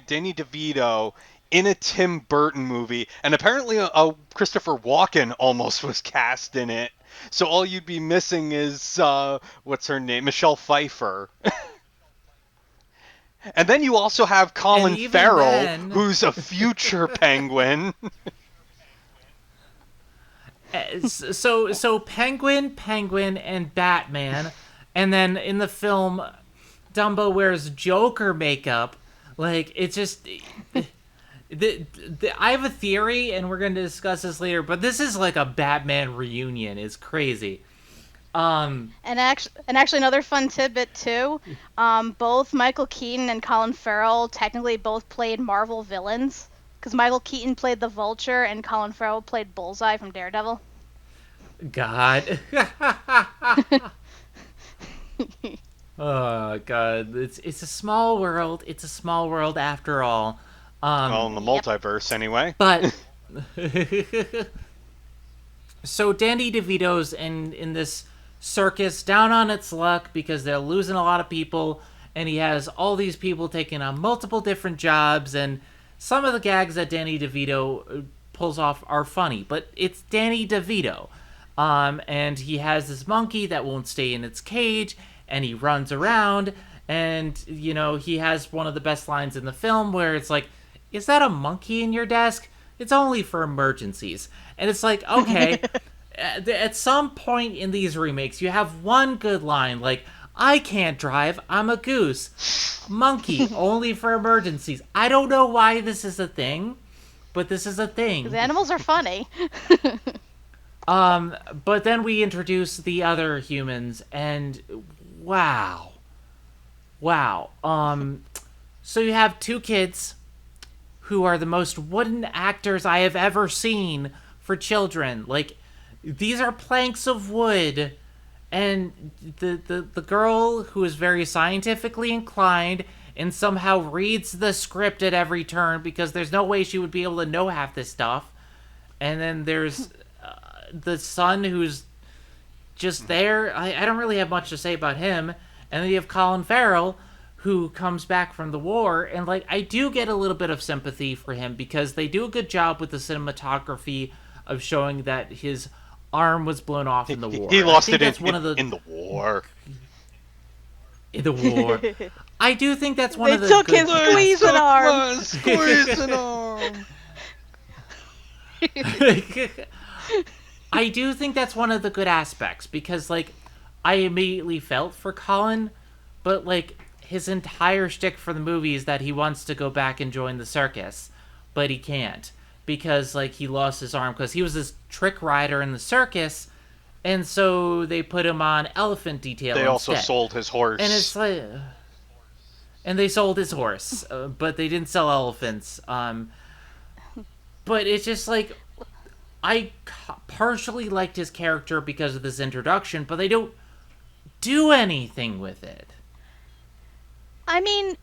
Danny DeVito in a Tim Burton movie, and apparently Christopher Walken almost was cast in it. So all you'd be missing is, what's her name? Michelle Pfeiffer. And then you also have Colin Farrell, who's a future Penguin. So Penguin, and Batman, and then in the film, Dumbo wears Joker makeup. Like, it's just... I have a theory, and we're going to discuss this later, but this is like a Batman reunion. It's crazy. And actually, another fun tidbit too. Both Michael Keaton and Colin Farrell technically both played Marvel villains, because Michael Keaton played the Vulture and Colin Farrell played Bullseye from Daredevil. God. Oh God, it's a small world. It's a small world after all. Well, in the Yep. multiverse, anyway. But so Danny DeVito's in this circus down on its luck because they're losing a lot of people, and he has all these people taking on multiple different jobs, and some of the gags that Danny DeVito pulls off are funny, but it's Danny DeVito. And he has this monkey that won't stay in its cage, and he runs around, and he has one of the best lines in the film where it's like, "Is that a monkey in your desk? It's only for emergencies." And it's like, okay, at some point in these remakes, you have one good line, like, "I can't drive, I'm a goose. Monkey, only for emergencies." I don't know why this is a thing, but this is a thing. The animals are funny. But then we introduce the other humans, and wow. So you have two kids who are the most wooden actors I have ever seen for children. Like, these are planks of wood, and the girl who is very scientifically inclined and somehow reads the script at every turn because there's no way she would be able to know half this stuff. And then there's the son who's just there. I don't really have much to say about him. And then you have Colin Farrell, who comes back from the war, and like, I do get a little bit of sympathy for him because they do a good job with the cinematography of showing that his arm was blown off in the war. He lost it in the war. In the war. I do think that's one They of the took good his squeezing arm. Squeezing arm. I do think that's one of the good aspects because, like, I immediately felt for Colin, but, like, his entire shtick for the movie is that he wants to go back and join the circus, but he can't because, like, he lost his arm because he was this trick rider in the circus, and so they put him on elephant detail They also instead. sold his horse. And it's like, and they sold his horse, but they didn't sell elephants. But it's just like, I partially liked his character because of this introduction, but they don't do anything with it. I mean,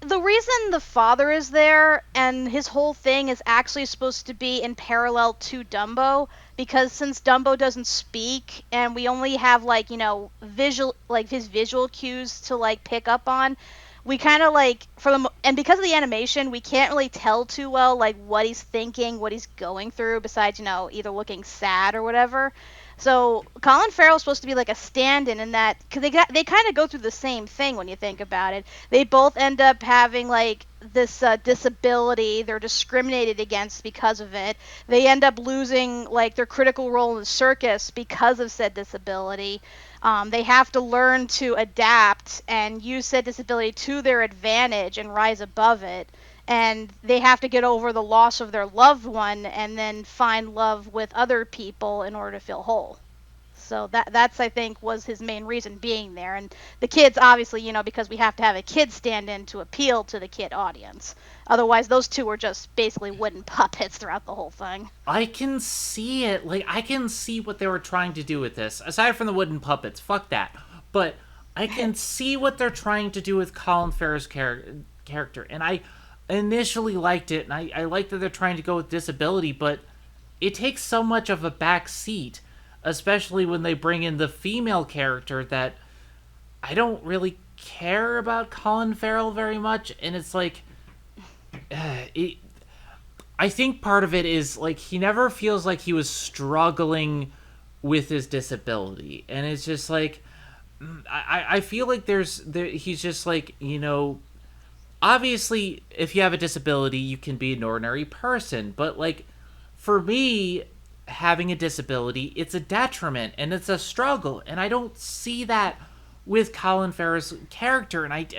the reason the father is there and his whole thing is actually supposed to be in parallel to Dumbo, because since Dumbo doesn't speak and we only have visual, like his visual cues to like pick up on, we kind of like and because of the animation, we can't really tell too well like what he's thinking, what he's going through, besides either looking sad or whatever. So Colin Farrell's supposed to be like a stand-in in that, because they kind of go through the same thing when you think about it. They both end up having like this disability. They're discriminated against because of it. They end up losing like their critical role in the circus because of said disability. They have to learn to adapt and use said disability to their advantage and rise above it. And they have to get over the loss of their loved one and then find love with other people in order to feel whole. So that's I think was his main reason being there. And the kids obviously, because we have to have a kid stand in to appeal to the kid audience. Otherwise those two were just basically wooden puppets throughout the whole thing. I can see it. Like, I can see what they were trying to do with this. Aside from the wooden puppets, fuck that. But I can see what they're trying to do with Colin Farrell's character. And I initially liked it, and I like that they're trying to go with disability, but it takes so much of a back seat, especially when they bring in the female character, that I don't really care about Colin Farrell very much. And it's like, I think part of it is like he never feels like he was struggling with his disability, and it's just like, I feel like he's just like, obviously, if you have a disability, you can be an ordinary person. But, like, for me, having a disability, it's a detriment and it's a struggle. And I don't see that with Colin Farrell's character. And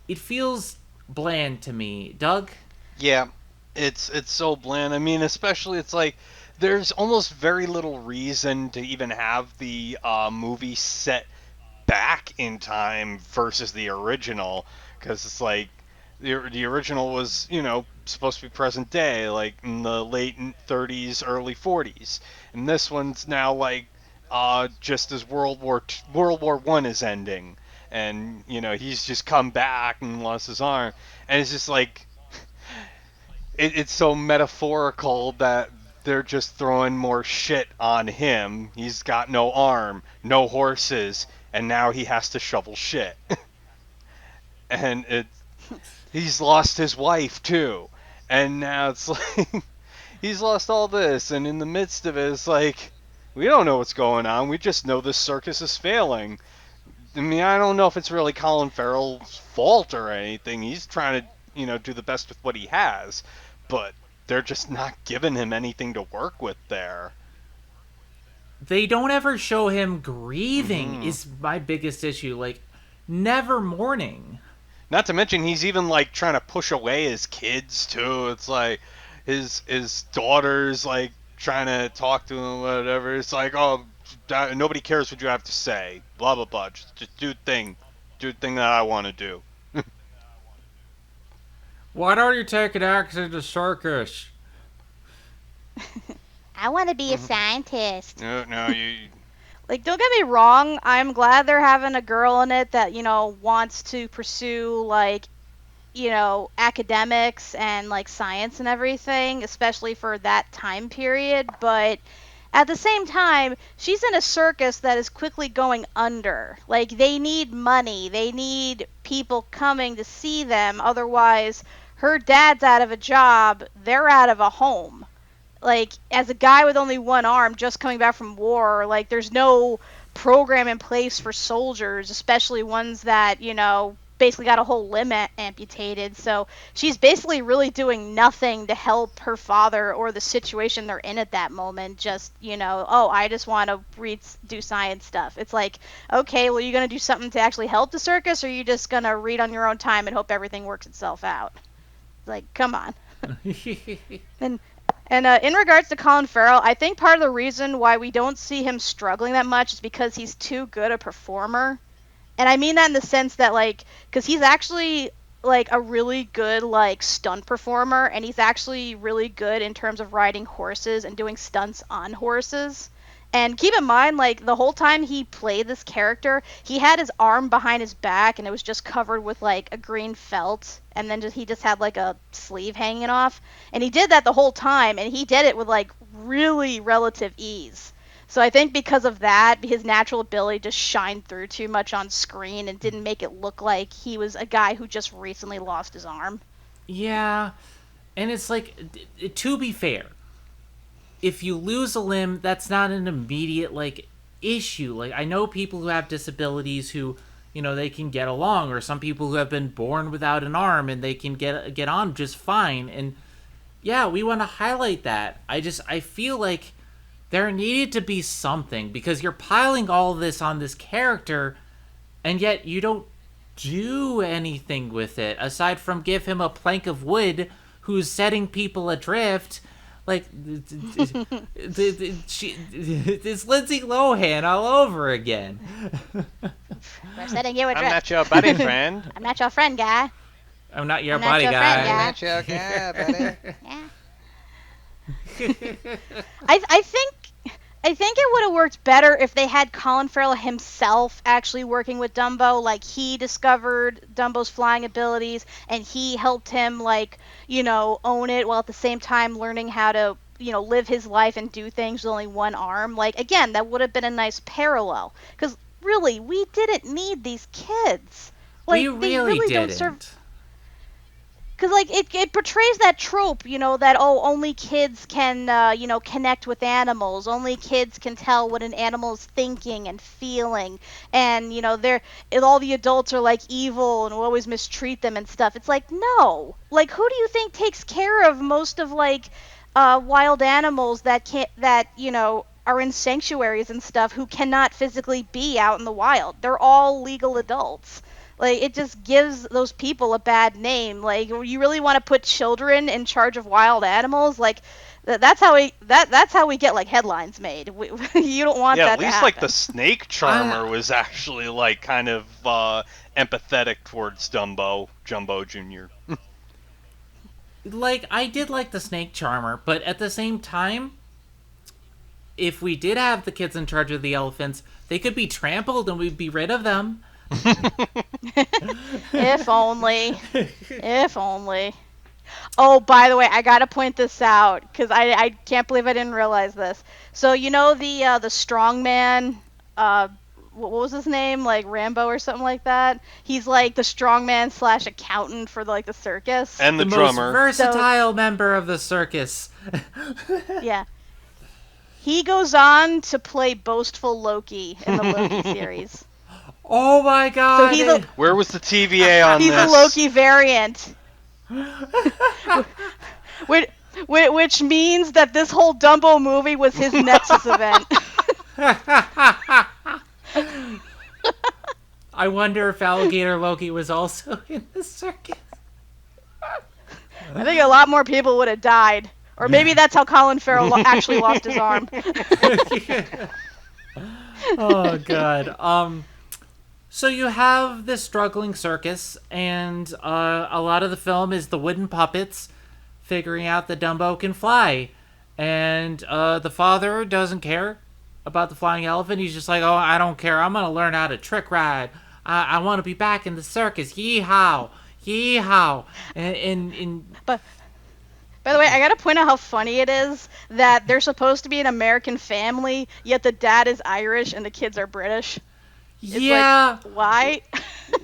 it feels bland to me. Doug? Yeah, it's so bland. I mean, especially it's like there's almost very little reason to even have the movie set back in time versus the original, because it's like the original was, supposed to be present day, like in the late 30s, early 40s, and this one's now like just as World War One is ending, and he's just come back and lost his arm, and it's just like it's so metaphorical that they're just throwing more shit on him. He's got no arm, no horses, and now he has to shovel shit. And he's lost his wife too. And now it's like he's lost all this, and in the midst of it, it's like we don't know what's going on. We just know this circus is failing. I mean, I don't know if it's really Colin Farrell's fault or anything. He's trying to, do the best with what he has, but they're just not giving him anything to work with there. They don't ever show him grieving is my biggest issue. Like, never mourning. Not to mention he's even like trying to push away his kids too. It's like his daughter's like trying to talk to him, whatever. It's like, oh, nobody cares what you have to say. Blah blah blah. Just do the thing that I want to do. Why don't you take an axe to the circus? I want to be a scientist. No, you. Like, don't get me wrong, I'm glad they're having a girl in it that, wants to pursue, like, academics and, like, science and everything, especially for that time period, but at the same time, she's in a circus that is quickly going under. Like, they need money, they need people coming to see them, otherwise, her dad's out of a job, they're out of a home. Like, as a guy with only one arm just coming back from war, like, there's no program in place for soldiers, especially ones that, basically got a whole limb amputated. So she's basically really doing nothing to help her father or the situation they're in at that moment. Just, oh, I just want to do science stuff. It's like, okay, well, you going to do something to actually help the circus, or are you just going to read on your own time and hope everything works itself out? Like, come on. And in regards to Colin Farrell, I think part of the reason why we don't see him struggling that much is because he's too good a performer. And I mean that in the sense that, like, because he's actually, like, a really good, like, stunt performer, and he's actually really good in terms of riding horses and doing stunts on horses. And keep in mind, like, the whole time he played this character, he had his arm behind his back, and it was just covered with, like, a green felt, and then he just had, like, a sleeve hanging off. And he did that the whole time, and he did it with, like, really relative ease. So I think because of that, his natural ability just shined through too much on screen and didn't make it look like he was a guy who just recently lost his arm. Yeah, and it's like, to be fair, if you lose a limb, that's not an immediate, like, issue. Like, I know people who have disabilities who, they can get along, or some people who have been born without an arm and they can get on just fine. And yeah, we want to highlight that. I feel like there needed to be something, because you're piling all of this on this character, and yet you don't do anything with it aside from give him a plank of wood who's setting people adrift. Like, it's Lindsay Lohan all over again. We're setting you adrift. I'm not your buddy friend. I'm not your friend, guy. I'm not your I'm not buddy your guy. friend, I'm not your guy, buddy. Yeah. I think it would have worked better if they had Colin Farrell himself actually working with Dumbo. Like, he discovered Dumbo's flying abilities, and he helped him, like, own it, while at the same time learning how to, live his life and do things with only one arm. Like, again, that would have been a nice parallel. Because, really, we didn't need these kids. Like, We really don't didn't. serve... Because, like, it portrays that trope, that, oh, only kids can, connect with animals. Only kids can tell what an animal is thinking and feeling. And, all the adults are, like, evil and will always mistreat them and stuff. It's like, no. Like, who do you think takes care of most of, like, wild animals that are in sanctuaries and stuff who cannot physically be out in the wild? They're all legal adults. Like, it just gives those people a bad name. Like, you really want to put children in charge of wild animals? Like, That's how we get like headlines made. You don't want Yeah, that at least to like the happen. snake charmer was actually like kind of empathetic towards Jumbo Jr. Like, I did like the snake charmer, but at the same time, if we did have the kids in charge of the elephants, they could be trampled and we'd be rid of them. If only. If only. Oh, by the way, I gotta point this out because I can't believe I didn't realize this. So you know the strongman, what was his name? Like Rambo or something like that. He's like the strongman / accountant for like the circus. And the Most drummer. versatile member of the circus. Yeah. He goes on to play boastful Loki in the Loki series. Oh my god! So he's a Where was the TVA on he's this? a Loki variant. Which means that this whole Dumbo movie was his Nexus event. I wonder if Alligator Loki was also in the circus. I think a lot more people would have died. Or maybe that's how Colin Farrell actually lost his arm. Oh god. So you have this struggling circus, and a lot of the film is the wooden puppets figuring out that Dumbo can fly, and the father doesn't care about the flying elephant. He's just like, oh, I don't care. I'm gonna learn how to trick ride. I want to be back in the circus. Yeehaw, yeehaw. But by the way, I gotta point out how funny it is that they're supposed to be an American family, yet the dad is Irish and the kids are British. It's yeah. like, why?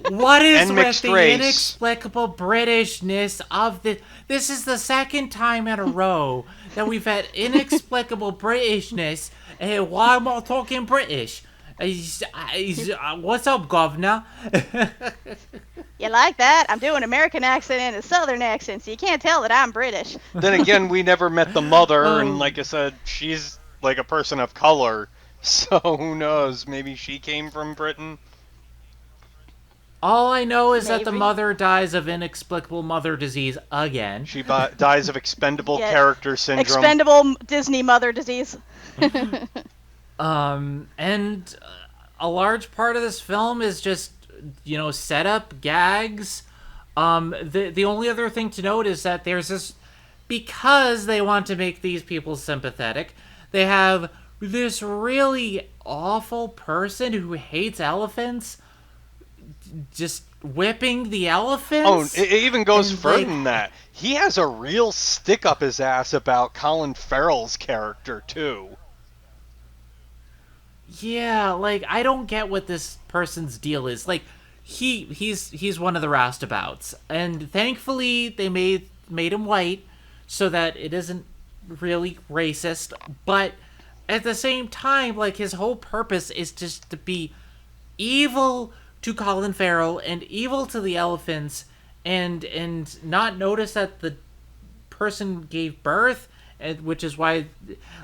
What is And with mixed the race. inexplicable Britishness of the... This is the second time in a row that we've had inexplicable Britishness. Why am I talking British? What's up, governor? You like that? I'm doing American accent and a Southern accent, so you can't tell that I'm British. Then again, we never met the mother, Oh. and like I said, she's like a person of color. So who knows? Maybe she came from Britain. All I know is that the Maybe. mother dies of inexplicable mother disease again. She dies of expendable Yeah. character syndrome. Expendable Disney mother disease. And a large part of this film is just, setup, gags. The only other thing to note is that there's this, because they want to make these people sympathetic, they have this really awful person who hates elephants just whipping the elephants. Oh, it even goes And, further like- than that. He has a real stick up his ass about Colin Farrell's character too. Yeah, like, I don't get what this person's deal is. Like, he's one of the roustabouts, and thankfully they made him white so that it isn't really racist. But at the same time, like, his whole purpose is just to be evil to Colin Farrell and evil to the elephants, and not notice that the person gave birth, and which is why,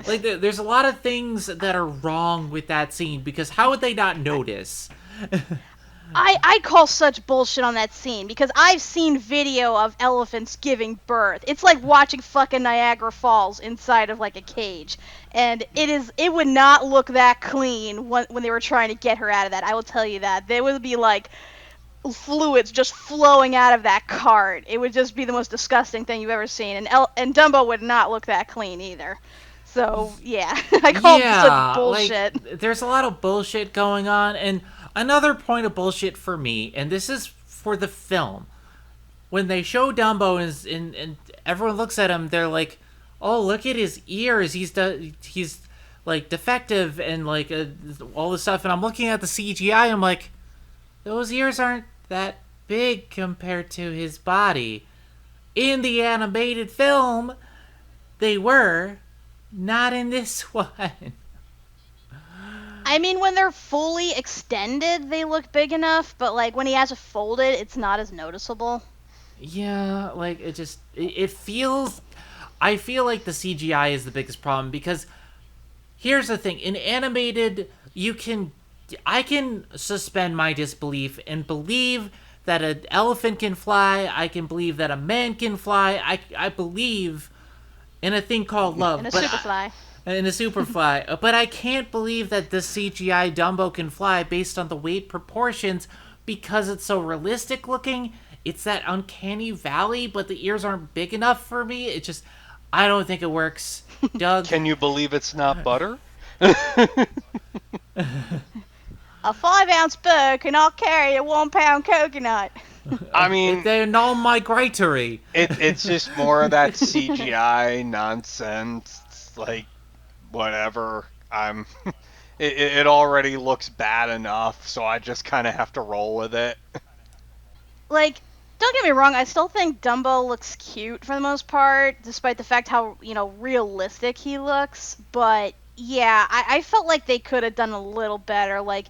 like, there's a lot of things that are wrong with that scene, because how would they not notice? I call such bullshit on that scene because I've seen video of elephants giving birth. It's like watching fucking Niagara Falls inside of like a cage. And it would not look that clean when they were trying to get her out of that. I will tell you that. There would be like fluids just flowing out of that cart. It would just be the most disgusting thing you've ever seen. And Dumbo would not look that clean either. So, yeah. I call it such bullshit. Like, there's a lot of bullshit going on, and another point of bullshit for me, and this is for the film, when they show Dumbo and everyone looks at him, they're like, oh, look at his ears, he's like defective and like all this stuff, and I'm looking at the CGI, I'm like, those ears aren't that big compared to his body. In the animated film, they were, not in this one. I mean, when they're fully extended, they look big enough, but like when he has it folded, it's not as noticeable. Yeah, like, it feels... I feel like the CGI is the biggest problem, because here's the thing. In animated, I can suspend my disbelief and believe that an elephant can fly. I can believe that a man can fly. I believe in a thing called love. And a but Superfly. in a Superfly. But I can't believe that the CGI Dumbo can fly based on the weight proportions because it's so realistic looking. It's that uncanny valley, but the ears aren't big enough for me. It just, I don't think it works. Doug? Can you believe it's not butter? A 5-ounce bird cannot carry a 1-pound coconut. I mean, They're non-migratory. it's just more of that CGI nonsense. It's like, whatever. It already looks bad enough, so I just kind of have to roll with it. Like, don't get me wrong, I still think Dumbo looks cute for the most part, despite the fact how, realistic he looks. But, yeah, I felt like they could have done a little better, like,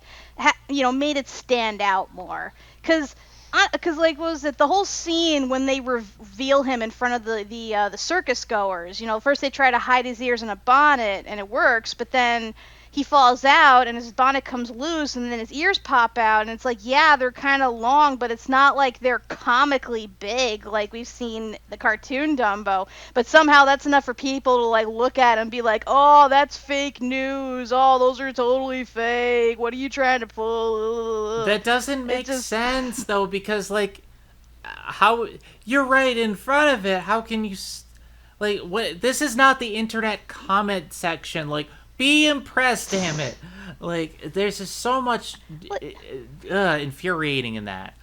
made it stand out more. Because, like, what was it, the whole scene when they reveal him in front of the circus goers, first they try to hide his ears in a bonnet, and it works, but then he falls out and his bonnet comes loose and then his ears pop out, and it's like, yeah, they're kind of long, but it's not like they're comically big like we've seen the cartoon Dumbo. But somehow that's enough for people to like look at and be like, oh, that's fake news, oh, those are totally fake, what are you trying to pull? That doesn't make sense though, because like, how, you're right in front of it, how can you like, what, this is not the internet comment section, like, be impressed, damn it. Like, there's just so much infuriating in that.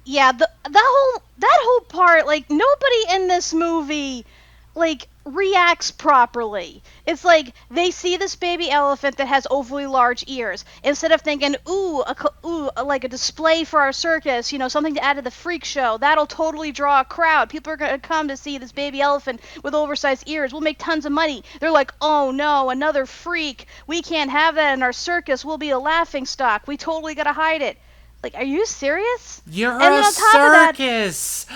Yeah, that whole part, like, nobody in this movie, like, reacts properly. It's like, they see this baby elephant that has overly large ears. Instead of thinking, like a display for our circus, something to add to the freak show. That'll totally draw a crowd. People are going to come to see this baby elephant with oversized ears. We'll make tons of money. They're like, oh no, another freak. We can't have that in our circus. We'll be a laughingstock. We totally got to hide it. Like, are you serious? You're a circus!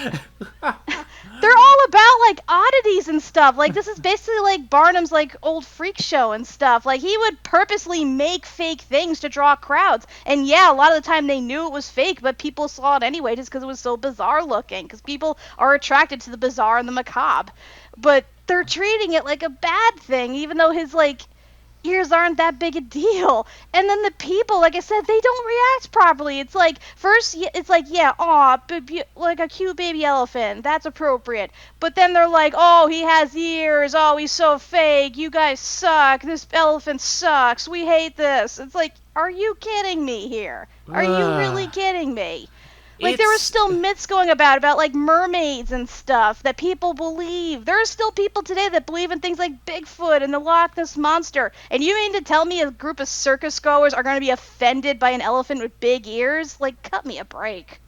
They're all about, like, oddities and stuff. Like, this is basically, like, Barnum's, like, old freak show and stuff. Like, he would purposely make fake things to draw crowds. And, yeah, a lot of the time they knew it was fake, but people saw it anyway just because it was so bizarre looking. Because people are attracted to the bizarre and the macabre. But they're treating it like a bad thing, even though his, like, ears aren't that big a deal. And then the people, like I said, they don't react properly. It's like, first, it's like, yeah, aw, like a cute baby elephant, that's appropriate. But then they're like, oh, he has ears, oh, he's so fake, you guys suck, this elephant sucks, we hate this. It's like, are you kidding me here? Are you really kidding me? Like, there were still myths going about, like, mermaids and stuff that people believe. There are still people today that believe in things like Bigfoot and the Loch Ness Monster. And you mean to tell me a group of circus goers are going to be offended by an elephant with big ears? Like, cut me a break.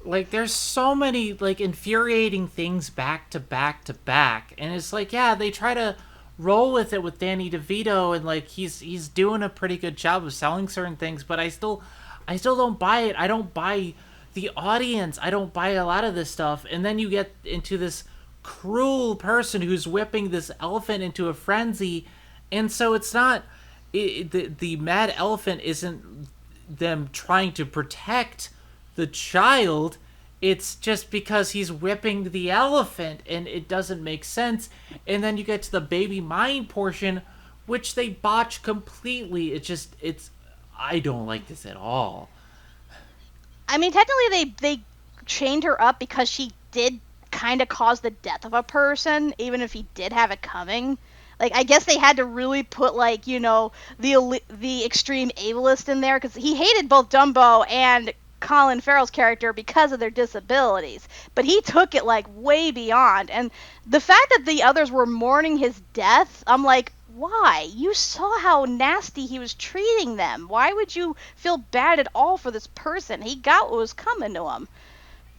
Like, there's so many, like, infuriating things back to back to back. And it's like, yeah, they try to roll with it with Danny DeVito, and, like, he's doing a pretty good job of selling certain things, but I still don't buy it. I don't buy the audience. I don't buy a lot of this stuff. And then you get into this cruel person who's whipping this elephant into a frenzy. And so it's not, the mad elephant isn't them trying to protect the child. It's just because he's whipping the elephant and it doesn't make sense. And then you get to the baby mind portion, which they botch completely. I don't like this at all. I mean, technically they chained her up because she did kind of cause the death of a person, even if he did have it coming. Like, I guess they had to really put, like, the extreme ableist in there, because he hated both Dumbo and Colin Farrell's character because of their disabilities. But he took it, like, way beyond. And the fact that the others were mourning his death, I'm like, why? You saw how nasty he was treating them. Why would you feel bad at all for this person? He got what was coming to him.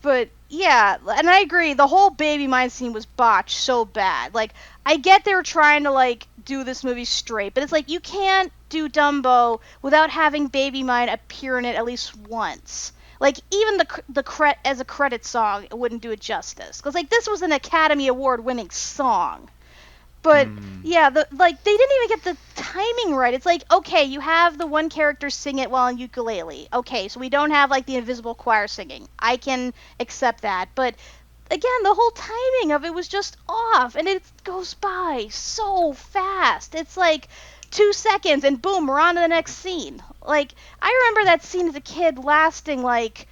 But, yeah, and I agree, the whole baby mind scene was botched so bad. Like, I get they were trying to, like, do this movie straight, but it's like, you can't do Dumbo without having baby mind appear in it at least once. Like, even as a credit song, it wouldn't do it justice. Because, like, this was an Academy Award-winning song. But, yeah, they didn't even get the timing right. It's like, okay, you have the one character sing it while on ukulele. Okay, so we don't have, like, the invisible choir singing. I can accept that. But again, the whole timing of it was just off, and it goes by so fast. It's like 2 seconds, and boom, we're on to the next scene. Like, I remember that scene as a kid lasting like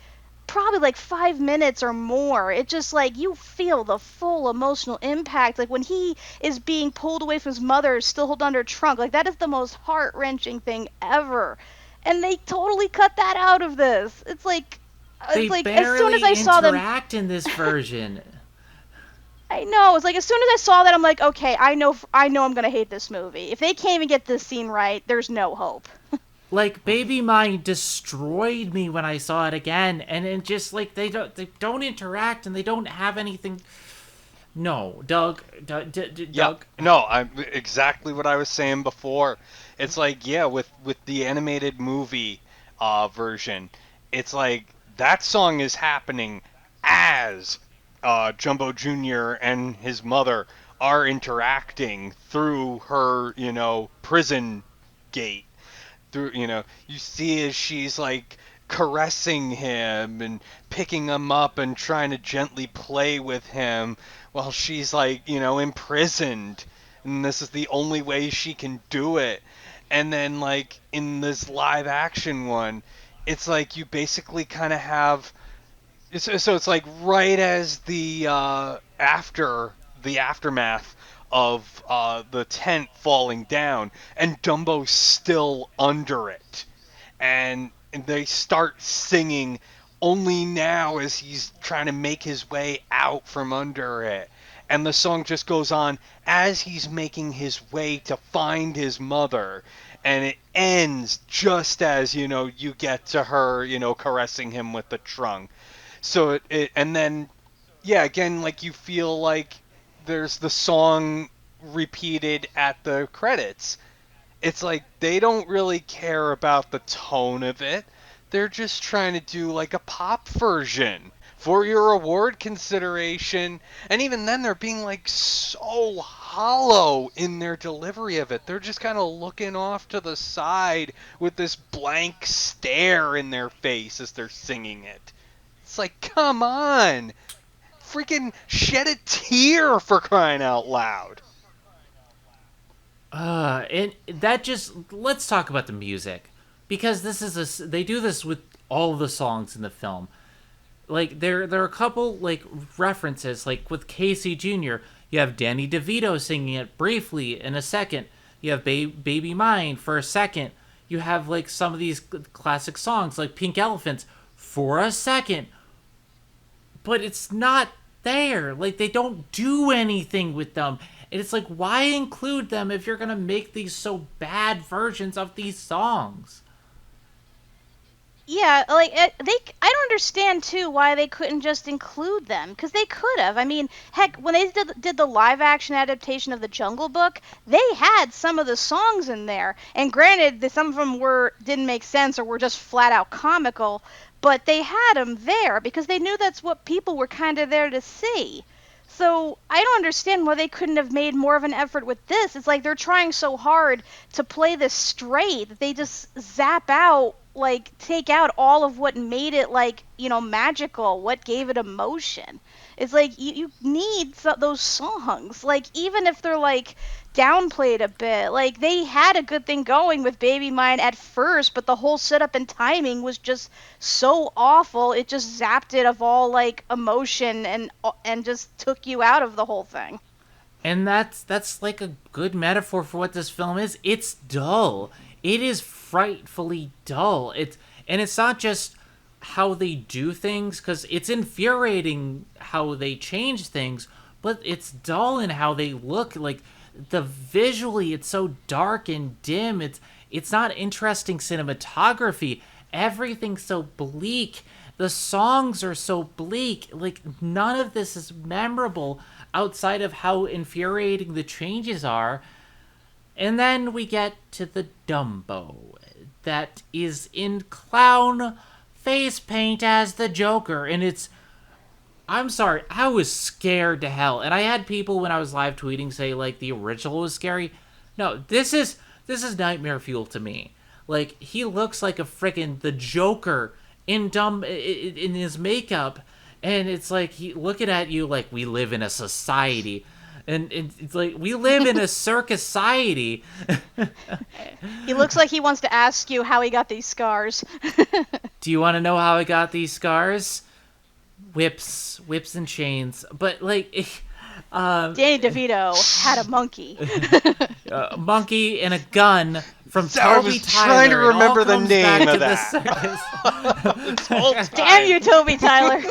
probably like 5 minutes or more. It just like you feel the full emotional impact. Like when he is being pulled away from his mother, still holding onto her trunk. Like that is the most heart wrenching thing ever. And they totally cut that out of this. They It's like as soon as barely I saw them, interact in this version. I know. It's like as soon as I saw that, I'm like, okay, I know I'm gonna hate this movie. If they can't even get this scene right, there's no hope. Like Baby Mine destroyed me when I saw it again, and it just like they don't interact and they don't have anything. No, Doug. No, I'm exactly what I was saying before. It's like, yeah, with the animated movie version, it's like that song is happening as Jumbo Jr. and his mother are interacting through her, prison gate. Through, you see as she's like caressing him and picking him up and trying to gently play with him while she's like, imprisoned, and this is the only way she can do it. And then like in this live action one, it's like you basically kind of have so it's like right as the aftermath of the tent falling down, and Dumbo's still under it, and they start singing only now as he's trying to make his way out from under it. And the song just goes on as he's making his way to find his mother, and it ends just as you get to her caressing him with the trunk. So and then yeah, again, like you feel like there's the song repeated at the credits. It's like they don't really care about the tone of it. They're just trying to do like a pop version for your award consideration. And even then they're being like so hollow in their delivery of it. They're just kind of looking off to the side with this blank stare in their face as they're singing it. It's like, come on! Freaking shed a tear, for crying out loud! And that just let's talk about the music, because they do this with all the songs in the film. Like there are a couple like references, like with Casey Jr. You have Danny DeVito singing it briefly in a second. You have Baby Mine for a second. You have like some of these classic songs like Pink Elephants for a second. But it's not there. Like, they don't do anything with them. And it's like, why include them if you're going to make these so bad versions of these songs? Yeah, like I don't understand too why they couldn't just include them, because they could have. I mean, heck, when they did the live action adaptation of the Jungle Book, they had some of the songs in there. And granted, some of them didn't make sense or were just flat out comical, but they had them there because they knew that's what people were kind of there to see. So I don't understand why they couldn't have made more of an effort with this. It's like they're trying so hard to play this straight that they just zap out, like, take out all of what made it, like, magical, what gave it emotion. It's like you need those songs. Like, even if they're, like, downplayed a bit. Like, they had a good thing going with Baby Mine at first, but the whole setup and timing was just so awful. It just zapped it of all, like, emotion and just took you out of the whole thing. And that's like a good metaphor for what this film is. It's dull. It is frightfully dull. It's not just how they do things, because it's infuriating how they change things, but it's dull in how they look. Like, visually it's so dark and dim. It's not interesting cinematography. Everything's so bleak. The songs are so bleak. Like, none of this is memorable outside of how infuriating the changes are. And then we get to the Dumbo that is in clown face paint as the Joker, and I'm sorry, I was scared to hell. And I had people when I was live tweeting say like the original was scary. No, this is nightmare fuel to me. Like, he looks like a freaking the Joker in his makeup, And it's like he looking at you like we live in a society. And it's like, we live in a circus society. He looks like he wants to ask you how he got these scars. Do you want to know how I got these scars? Whips and chains. But, like, Danny DeVito had a monkey. a monkey and a gun from I Toby was Tyler. trying to remember It all the comes name back of to the circus. Damn you, Toby Tyler.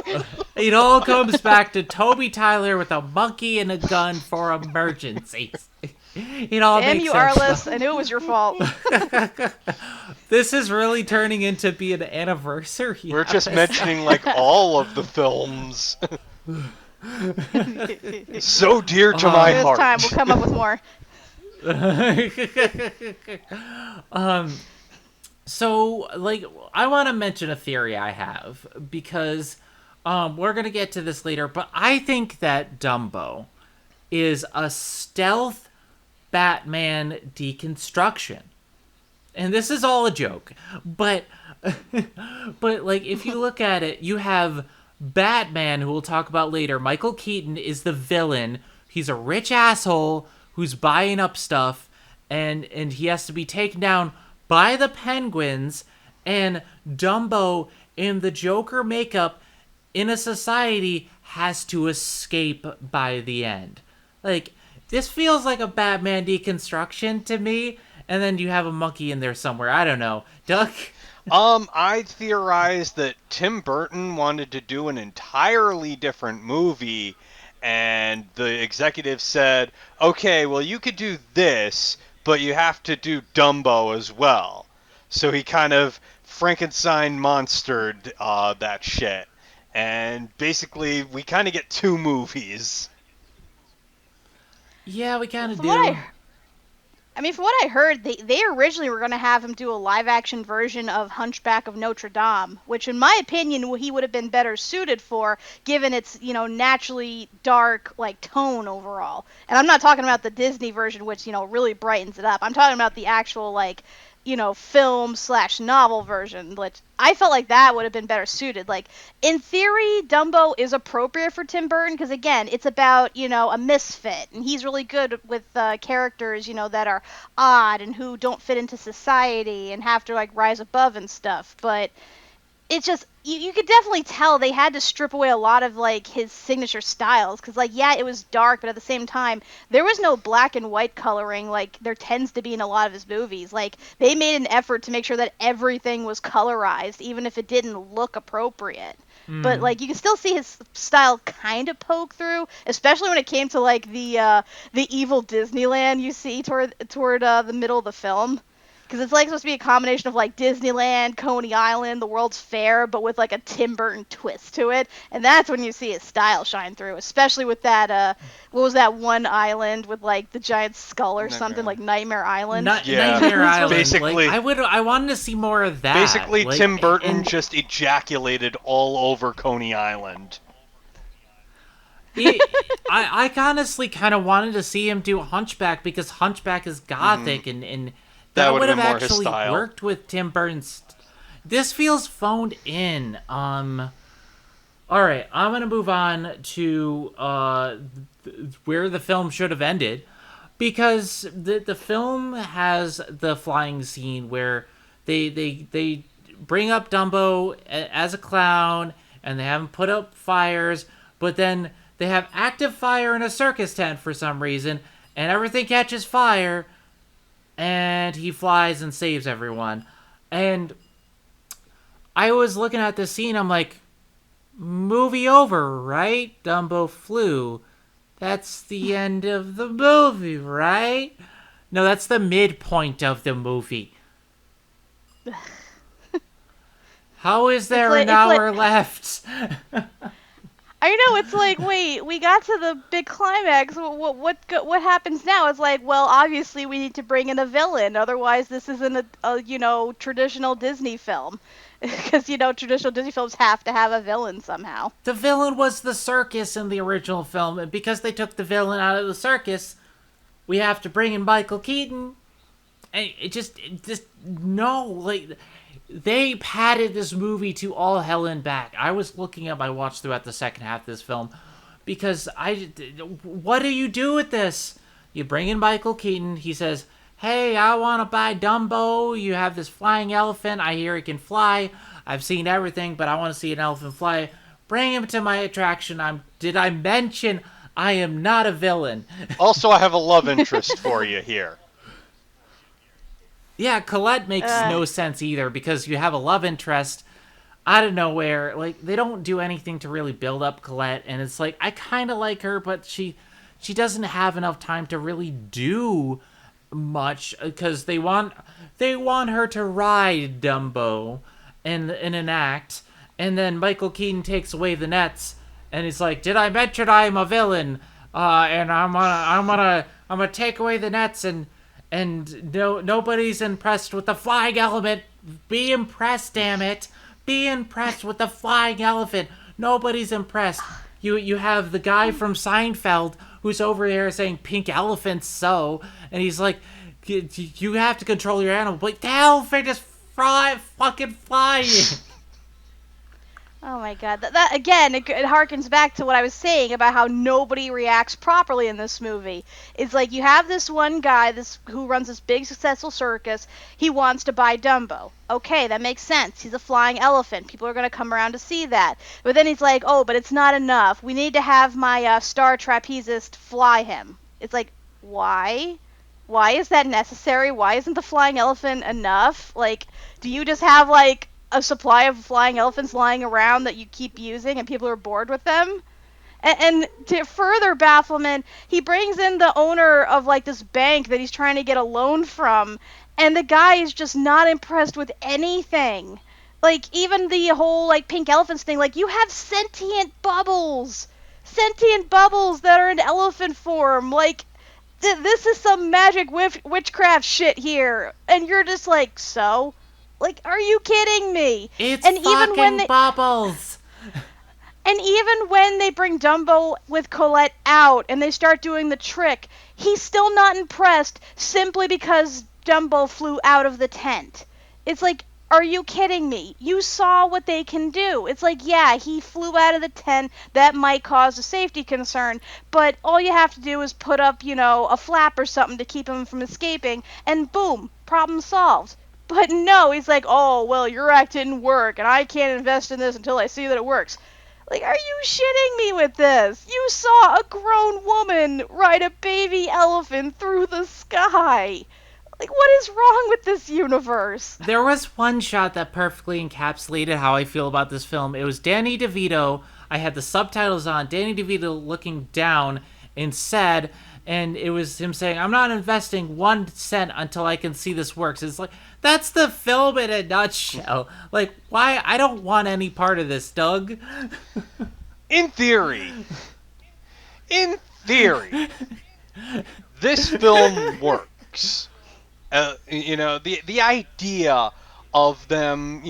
It all comes back to Toby Tyler with a monkey and a gun for emergencies. It all Damn makes you, sense. Arliss. I knew it was your fault. This is really turning into be an anniversary. We're just mentioning like all of the films. So dear to my This heart. time we'll come up with more. So, like, I want to mention a theory I have, because we're going to get to this later, but I think that Dumbo is a stealth Batman deconstruction. And this is all a joke, but like, if you look at it, you have Batman, who we'll talk about later. Michael Keaton is the villain. He's a rich asshole who's buying up stuff, and he has to be taken down by the Penguins, and Dumbo in the Joker makeup in a society has to escape by the end. Like, this feels like a Batman deconstruction to me, and then you have a monkey in there somewhere. I don't know. Duck? I theorized that Tim Burton wanted to do an entirely different movie, and the executive said, okay, well, you could do this, but you have to do Dumbo as well. So he kind of Frankenstein monstered that shit. And basically, we kind of get two movies. Yeah, we kind of From do. what from what I heard, they originally were going to have him do a live-action version of Hunchback of Notre Dame, which, in my opinion, he would have been better suited for, given its, naturally dark, like, tone overall. And I'm not talking about the Disney version, which, really brightens it up. I'm talking about the actual, like, film/novel version, which I felt like that would have been better suited. Like, in theory, Dumbo is appropriate for Tim Burton because, again, it's about, a misfit, and he's really good with characters, that are odd and who don't fit into society and have to, like, rise above and stuff. But it's just, you could definitely tell they had to strip away a lot of, like, his signature styles, because, like, yeah, it was dark, but at the same time, there was no black and white coloring like there tends to be in a lot of his movies. Like, they made an effort to make sure that everything was colorized, even if it didn't look appropriate. But, like, you can still see his style kind of poke through, especially when it came to, like, the evil Disneyland you see toward the middle of the film. Because it's, like, supposed to be a combination of, like, Disneyland, Coney Island, the World's Fair, but with, like, a Tim Burton twist to it. And that's when you see his style shine through, especially with that, what was that one island with, like, the giant skull or something, like Nightmare Island? Yeah. Nightmare Island. Basically- like, I wanted to see more of that. Basically, like, Tim Burton and just ejaculated all over Coney Island. I honestly kind of wanted to see him do Hunchback, because Hunchback is gothic, and that would've would have been more his actually style. worked with Tim Burton's. This feels phoned in. All right, I'm gonna move on to where the film should have ended, because the film has the flying scene where they bring up Dumbo as a clown, and they have him put up fires, but then they have active fire in a circus tent for some reason, and everything catches fire, and he flies and saves everyone. And I was looking at this scene, I'm like, movie over, right? Dumbo flew. That's the end of the movie, right? No, that's the midpoint of the movie. How is there an hour left? I know, it's like, wait, we got to the big climax. What happens now? It's like, well, obviously we need to bring in a villain. Otherwise, this isn't a traditional Disney film. Because, traditional Disney films have to have a villain somehow. The villain was the circus in the original film, and because they took the villain out of the circus, we have to bring in Michael Keaton. And no, like, they padded this movie to all hell and back. I was looking at my watch throughout the second half of this film because what do you do with this? You bring in Michael Keaton. He says, "Hey, I want to buy Dumbo. You have this flying elephant. I hear it can fly. I've seen everything, but I want to see an elephant fly. Bring him to my attraction. Did I mention I am not a villain?" Also, I have a love interest for you here. Yeah, Colette makes no sense either because you have a love interest out of nowhere. Like, they don't do anything to really build up Colette, and it's like, I kind of like her, but she doesn't have enough time to really do much because they want her to ride Dumbo in an act, and then Michael Keaton takes away the nets, and he's like, "Did I mention I'm a villain? And I'm gonna take away the nets and." Nobody's impressed with the flying element. Be impressed, damn it. Be impressed with the flying elephant. Nobody's impressed. You have the guy from Seinfeld who's over there saying pink elephants so, and he's like, you have to control your animal. But the elephant is fucking flying. Oh my god. That again, it harkens back to what I was saying about how nobody reacts properly in this movie. It's like you have this one guy who runs this big successful circus. He wants to buy Dumbo. Okay, that makes sense. He's a flying elephant. People are going to come around to see that. But then he's like, "Oh, but it's not enough. We need to have my star trapezist fly him." It's like, why? Why is that necessary? Why isn't the flying elephant enough? Like, do you just have like a supply of flying elephants lying around that you keep using and people are bored with them? And to further bafflement, he brings in the owner of like this bank that he's trying to get a loan from, and the guy is just not impressed with anything. Like, even the whole like pink elephants thing, like, you have sentient bubbles that are in elephant form. Like, this is some magic witchcraft shit here, and you're just like, so? Like, are you kidding me? It's fucking bubbles. And even when they bring Dumbo with Colette out and they start doing the trick, he's still not impressed simply because Dumbo flew out of the tent. It's like, are you kidding me? You saw what they can do. It's like, yeah, he flew out of the tent. That might cause a safety concern, but all you have to do is put up, a flap or something to keep him from escaping, and boom, problem solved. But no, he's like, "Oh, well, your act didn't work, and I can't invest in this until I see that it works." Like, are you shitting me with this? You saw a grown woman ride a baby elephant through the sky. Like, what is wrong with this universe? There was one shot that perfectly encapsulated how I feel about this film. It was Danny DeVito. I had the subtitles on. Danny DeVito looking down and sad, and it was him saying, "I'm not investing 1 cent until I can see this works." It's like, that's the film in a nutshell. Like, why? I don't want any part of this, Doug. In theory, this film works. The idea of them,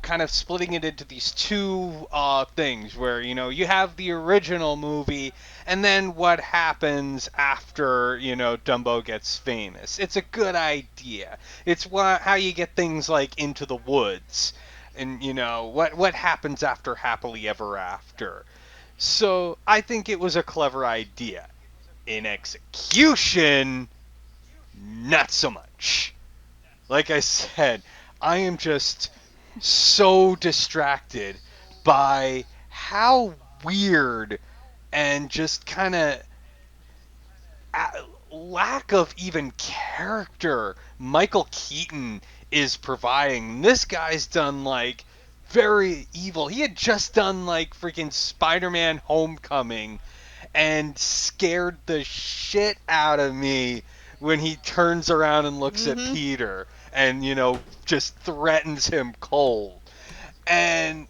kind of splitting it into these two things where, you have the original movie and then what happens after, Dumbo gets famous. It's a good idea. It's how you get things like Into the Woods and, what happens after Happily Ever After. So I think it was a clever idea. In execution, not so much. Like I said, I am just so distracted by how weird and just kind of lack of even character Michael Keaton is providing. This guy's done like very evil. He had just done like freaking Spider-Man Homecoming and scared the shit out of me when he turns around and looks at Peter and, just threatens him cold. And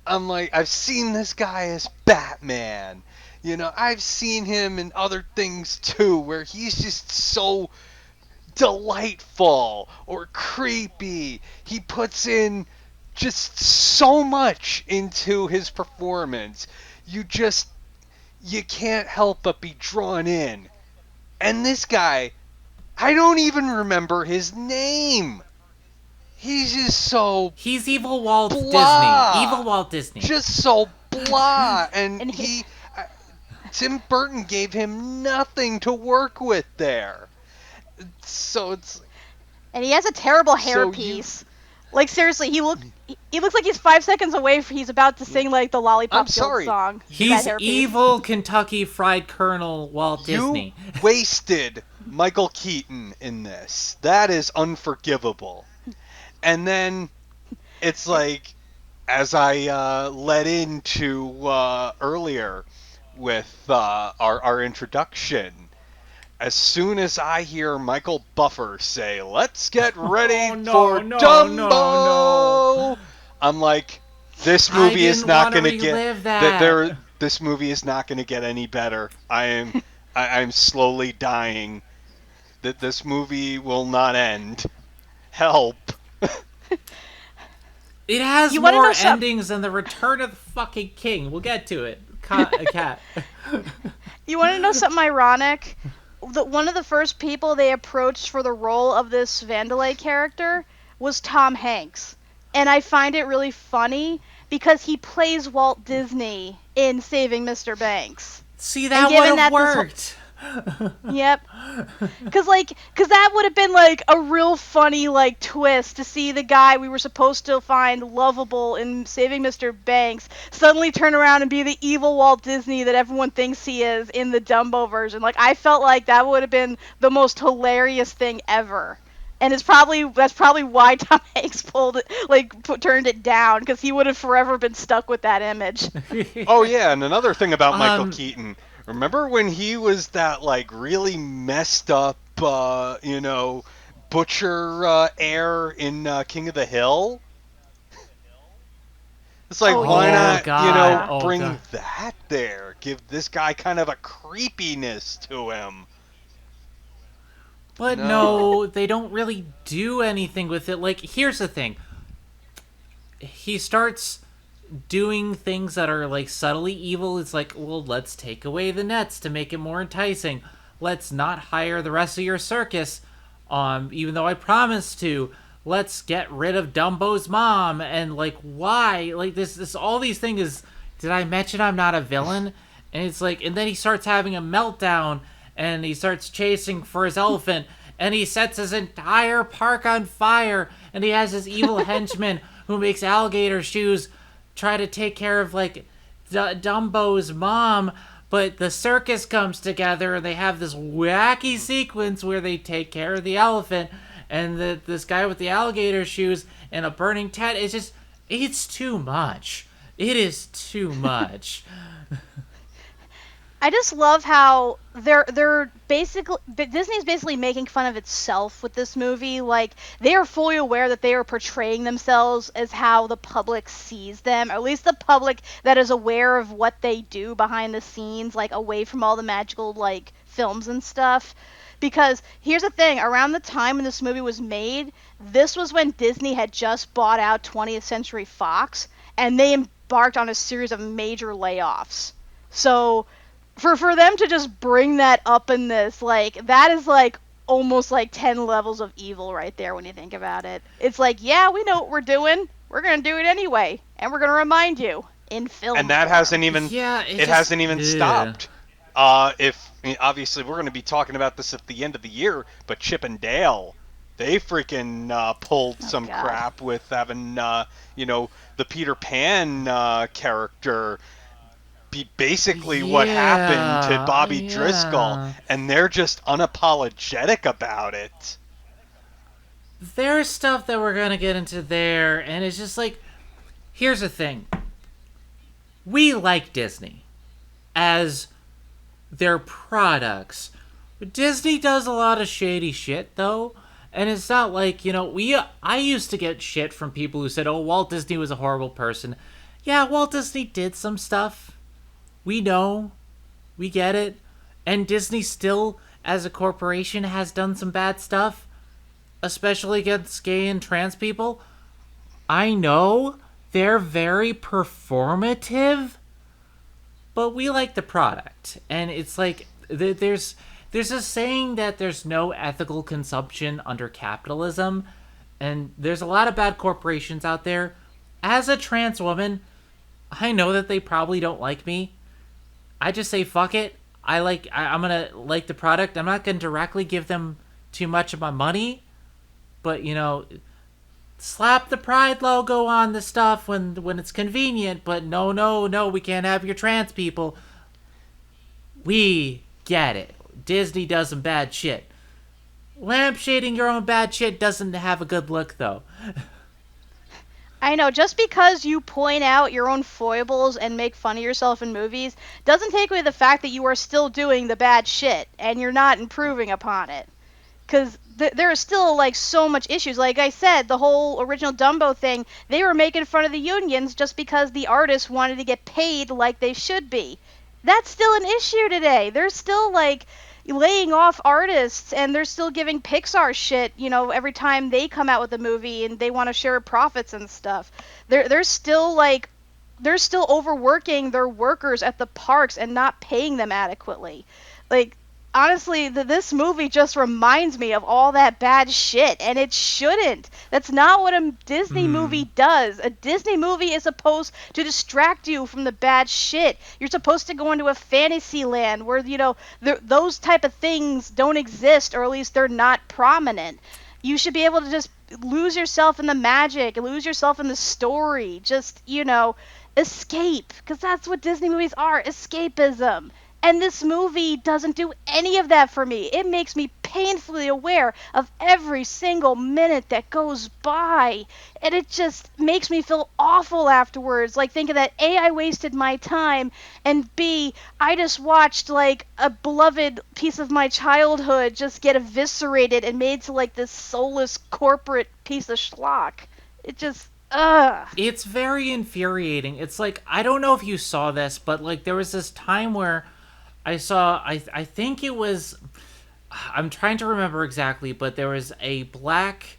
I'm like, I've seen this guy as Batman. I've seen him in other things too, where he's just so delightful or creepy. He puts in just so much into his performance. You can't help but be drawn in. And this guy, I don't even remember his name. He's just so He's evil Walt blah. Disney. Evil Walt Disney. Just so blah. And, And Tim Burton gave him nothing to work with there. So it's... And he has a terrible So you- hairpiece. Like seriously, he looks like he's 5 seconds away. He's about to sing like the Lollipop I'm sorry. Guild song. with that He's hairpiece. evil Kentucky Fried Colonel Walt Disney. You wasted Michael Keaton in this. That is unforgivable. And then it's like, as I led into earlier with our introduction, as soon as I hear Michael Buffer say, "Let's get ready for Dumbo," no. I'm like, this I movie is didn't not wanna going to relive get that. This movie is not going to get any better. I'm slowly dying. That this movie will not end. Help. It has You wanna more know some- endings than the Return of the fucking King. We'll get to it. Cat. You want to know something ironic? One of the first people they approached for the role of this Vandelay character was Tom Hanks. And I find it really funny because he plays Walt Disney in Saving Mr. Banks. See, that given would have that this whole- worked. Yep. Cause that would have been like a real funny like twist to see the guy we were supposed to find lovable in Saving Mr. Banks suddenly turn around and be the evil Walt Disney that everyone thinks he is in the Dumbo version. Like I felt like that would have been the most hilarious thing ever. And that's probably why Tom Hanks turned it down, because he would have forever been stuck with that image. Oh yeah, and another thing about Michael Um, Keaton. Remember when he was that like really messed up, butcher heir in King of the Hill? It's like, Oh, why yeah. not, God. Oh, bring God. that there? Give this guy kind of a creepiness to him. But No. no, they don't really do anything with it. Like, here's the thing. He starts doing things that are, like, subtly evil. It's like, well, let's take away the nets to make it more enticing. Let's not hire the rest of your circus, even though I promised to. Let's get rid of Dumbo's mom. And, like, why? Like, this all these things is, did I mention I'm not a villain? And it's like, and then he starts having a meltdown, and he starts chasing for his elephant, and he sets his entire park on fire, and he has his evil henchman who makes alligator shoes try to take care of, like, Dumbo's mom, but the circus comes together, and they have this wacky sequence where they take care of the elephant, and this guy with the alligator shoes and a burning tent. It's too much. It is too much. I just love how they're basically Disney's basically making fun of itself with this movie. Like, they are fully aware that they are portraying themselves as how the public sees them, or at least the public that is aware of what they do behind the scenes, like away from all the magical like films and stuff. Because here's the thing, around the time when this movie was made, this was when Disney had just bought out 20th Century Fox, and they embarked on a series of major layoffs. So for them to just bring that up in this, like, that is like almost like 10 levels of evil right there when you think about it. It's like, yeah, we know what we're doing. We're going to do it anyway, and we're going to remind you in film. And that form. hasn't even Yeah, it hasn't even ugh. stopped. Obviously we're going to be talking about this at the end of the year, but Chip and Dale, they freaking pulled some God. crap with having the Peter Pan character be basically what happened to Bobby Yeah. Driscoll, and they're just unapologetic about it. There's stuff that we're gonna get into there, and it's just like, here's the thing. We like Disney as their products. But Disney does a lot of shady shit, though. And it's not like, I used to get shit from people who said, oh, Walt Disney was a horrible person. Yeah, Walt Disney did some stuff. We know. We get it. And Disney still, as a corporation, has done some bad stuff. Especially against gay and trans people. I know. They're very performative. But we like the product. And it's like, there's a saying that there's no ethical consumption under capitalism. And there's a lot of bad corporations out there. As a trans woman, I know that they probably don't like me. I just say fuck it. I'm gonna like the product. I'm not gonna directly give them too much of my money, but slap the Pride logo on the stuff when it's convenient. But no, we can't have your trans people. We get it. Disney does some bad shit. Lampshading your own bad shit doesn't have a good look, though. I know, just because you point out your own foibles and make fun of yourself in movies doesn't take away the fact that you are still doing the bad shit and you're not improving upon it. Because there are still, like, so much issues. Like I said, the whole original Dumbo thing, they were making fun of the unions just because the artists wanted to get paid like they should be. That's still an issue today. They're still, like, laying off artists, and they're still giving Pixar shit, every time they come out with a movie and they want to share profits and stuff. They're still overworking their workers at the parks and not paying them adequately. Like, honestly, this movie just reminds me of all that bad shit, and it shouldn't. That's not what a Disney movie does. A Disney movie is supposed to distract you from the bad shit. You're supposed to go into a fantasy land where, those type of things don't exist, or at least they're not prominent. You should be able to just lose yourself in the magic, lose yourself in the story. Just, escape. Because that's what Disney movies are, escapism. And this movie doesn't do any of that for me. It makes me painfully aware of every single minute that goes by. And it just makes me feel awful afterwards. Like, thinking that A, I wasted my time, and B, I just watched, like, a beloved piece of my childhood just get eviscerated and made to, like, this soulless corporate piece of schlock. It just... Ugh. It's very infuriating. It's like, I don't know if you saw this, but, like, there was this time where I think it was, I'm trying to remember exactly, but there was a black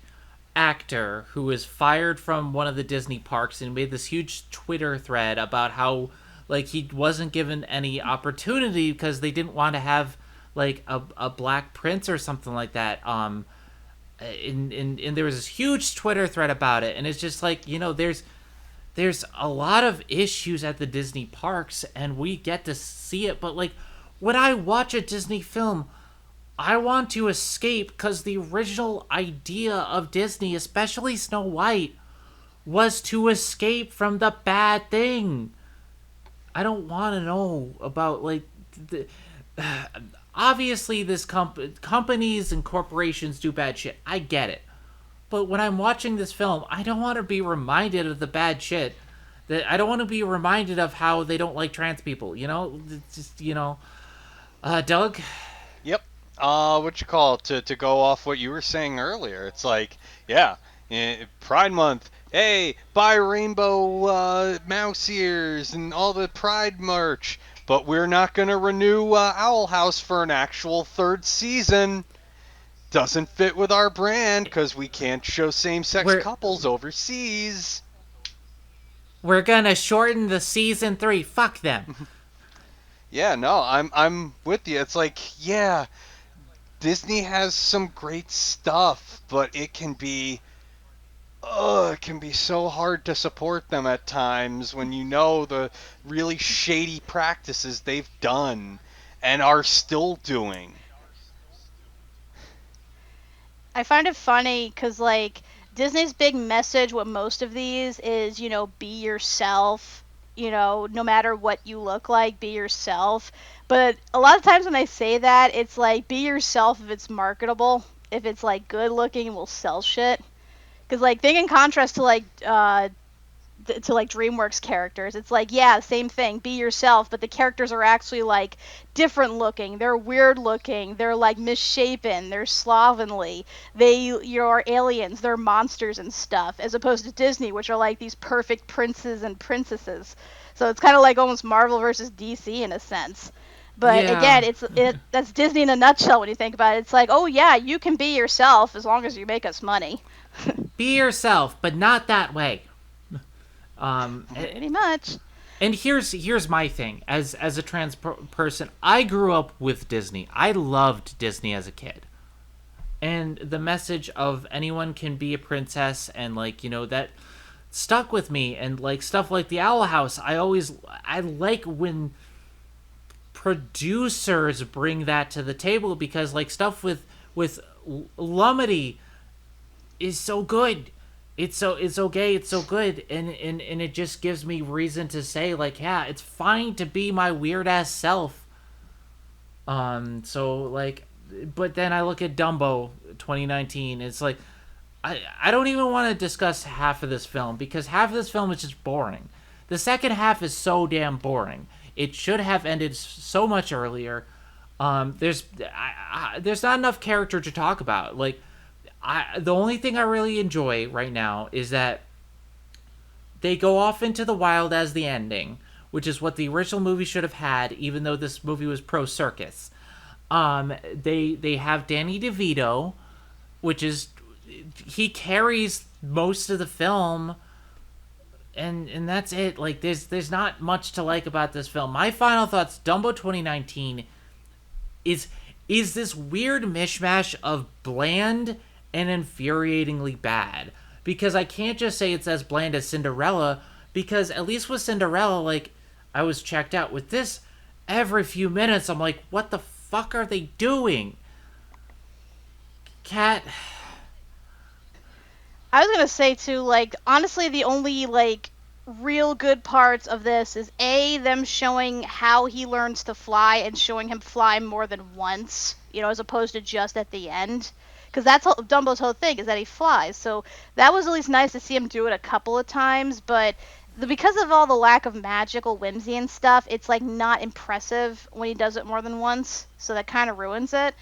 actor who was fired from one of the Disney parks and made this huge Twitter thread about how, like, he wasn't given any opportunity because they didn't want to have, like, a black prince or something like that. And there was this huge Twitter thread about it, and it's just like, there's a lot of issues at the Disney parks, and we get to see it, but, like, when I watch a Disney film, I want to escape, because the original idea of Disney, especially Snow White, was to escape from the bad thing. I don't want to know about, like, obviously this companies and corporations do bad shit. I get it. But when I'm watching this film, I don't want to be reminded of the bad shit. That I don't want to be reminded of how they don't like trans people, It's just, Doug? Yep. To go off what you were saying earlier, it's like, yeah, Pride Month, hey, buy rainbow mouse ears and all the Pride merch, but we're not going to renew Owl House for an actual third season. Doesn't fit with our brand because we can't show same-sex couples overseas. We're gonna shorten the season 3. Fuck them. Yeah, no, I'm with you. It's like, yeah, Disney has some great stuff, but it can be so hard to support them at times when you know the really shady practices they've done and are still doing. I find it funny because, like, Disney's big message with most of these is, be yourself. No matter what you look like, be yourself. But a lot of times when I say that, it's like, be yourself if it's marketable. If it's, like, good looking and will sell shit. Because, like, think in contrast to, like, DreamWorks characters. It's like, yeah, same thing, be yourself, but the characters are actually, like, different looking. They're weird looking. They're, like, misshapen. They're slovenly. They, are aliens. They're monsters and stuff, as opposed to Disney, which are, like, these perfect princes and princesses. So it's kind of like almost Marvel versus DC in a sense. But yeah. Again, that's Disney in a nutshell when you think about it. It's like, oh yeah, you can be yourself as long as you make us money. Be yourself, but not that way. Pretty much. And here's my thing. As a trans person, I grew up with Disney. I loved Disney as a kid. and the message of anyone can be a princess, and like, that stuck with me. And like stuff like the Owl House, I like when producers bring that to the table, because like stuff with Lumity is so good. It's okay, it's so good, and it just gives me reason to say, like, yeah, it's fine to be my weird ass self. So like, but then I look at Dumbo 2019. It's like, I don't even want to discuss half of this film, because half of this film is just boring. The second half is so damn boring. It should have ended so much earlier. There's not enough character to talk about. Like, the only thing I really enjoy right now is that they go off into the wild as the ending, which is what the original movie should have had, even though this movie was pro circus. They have Danny DeVito, which is, he carries most of the film, and that's it. Like, there's not much to like about this film. My final thoughts: Dumbo 2019 is this weird mishmash of bland and infuriatingly bad. Because I can't just say it's as bland as Cinderella, because at least with Cinderella, like, I was checked out. With this, every few minutes I'm like, what the fuck are they doing? Kat. I was gonna say too, like, honestly, the only like real good parts of this is them showing how he learns to fly and showing him fly more than once, as opposed to just at the end. Because that's Dumbo's whole thing, is that he flies. So that was at least nice to see him do it a couple of times. But because of all the lack of magical whimsy and stuff, it's like not impressive when he does it more than once. So that kind of ruins it.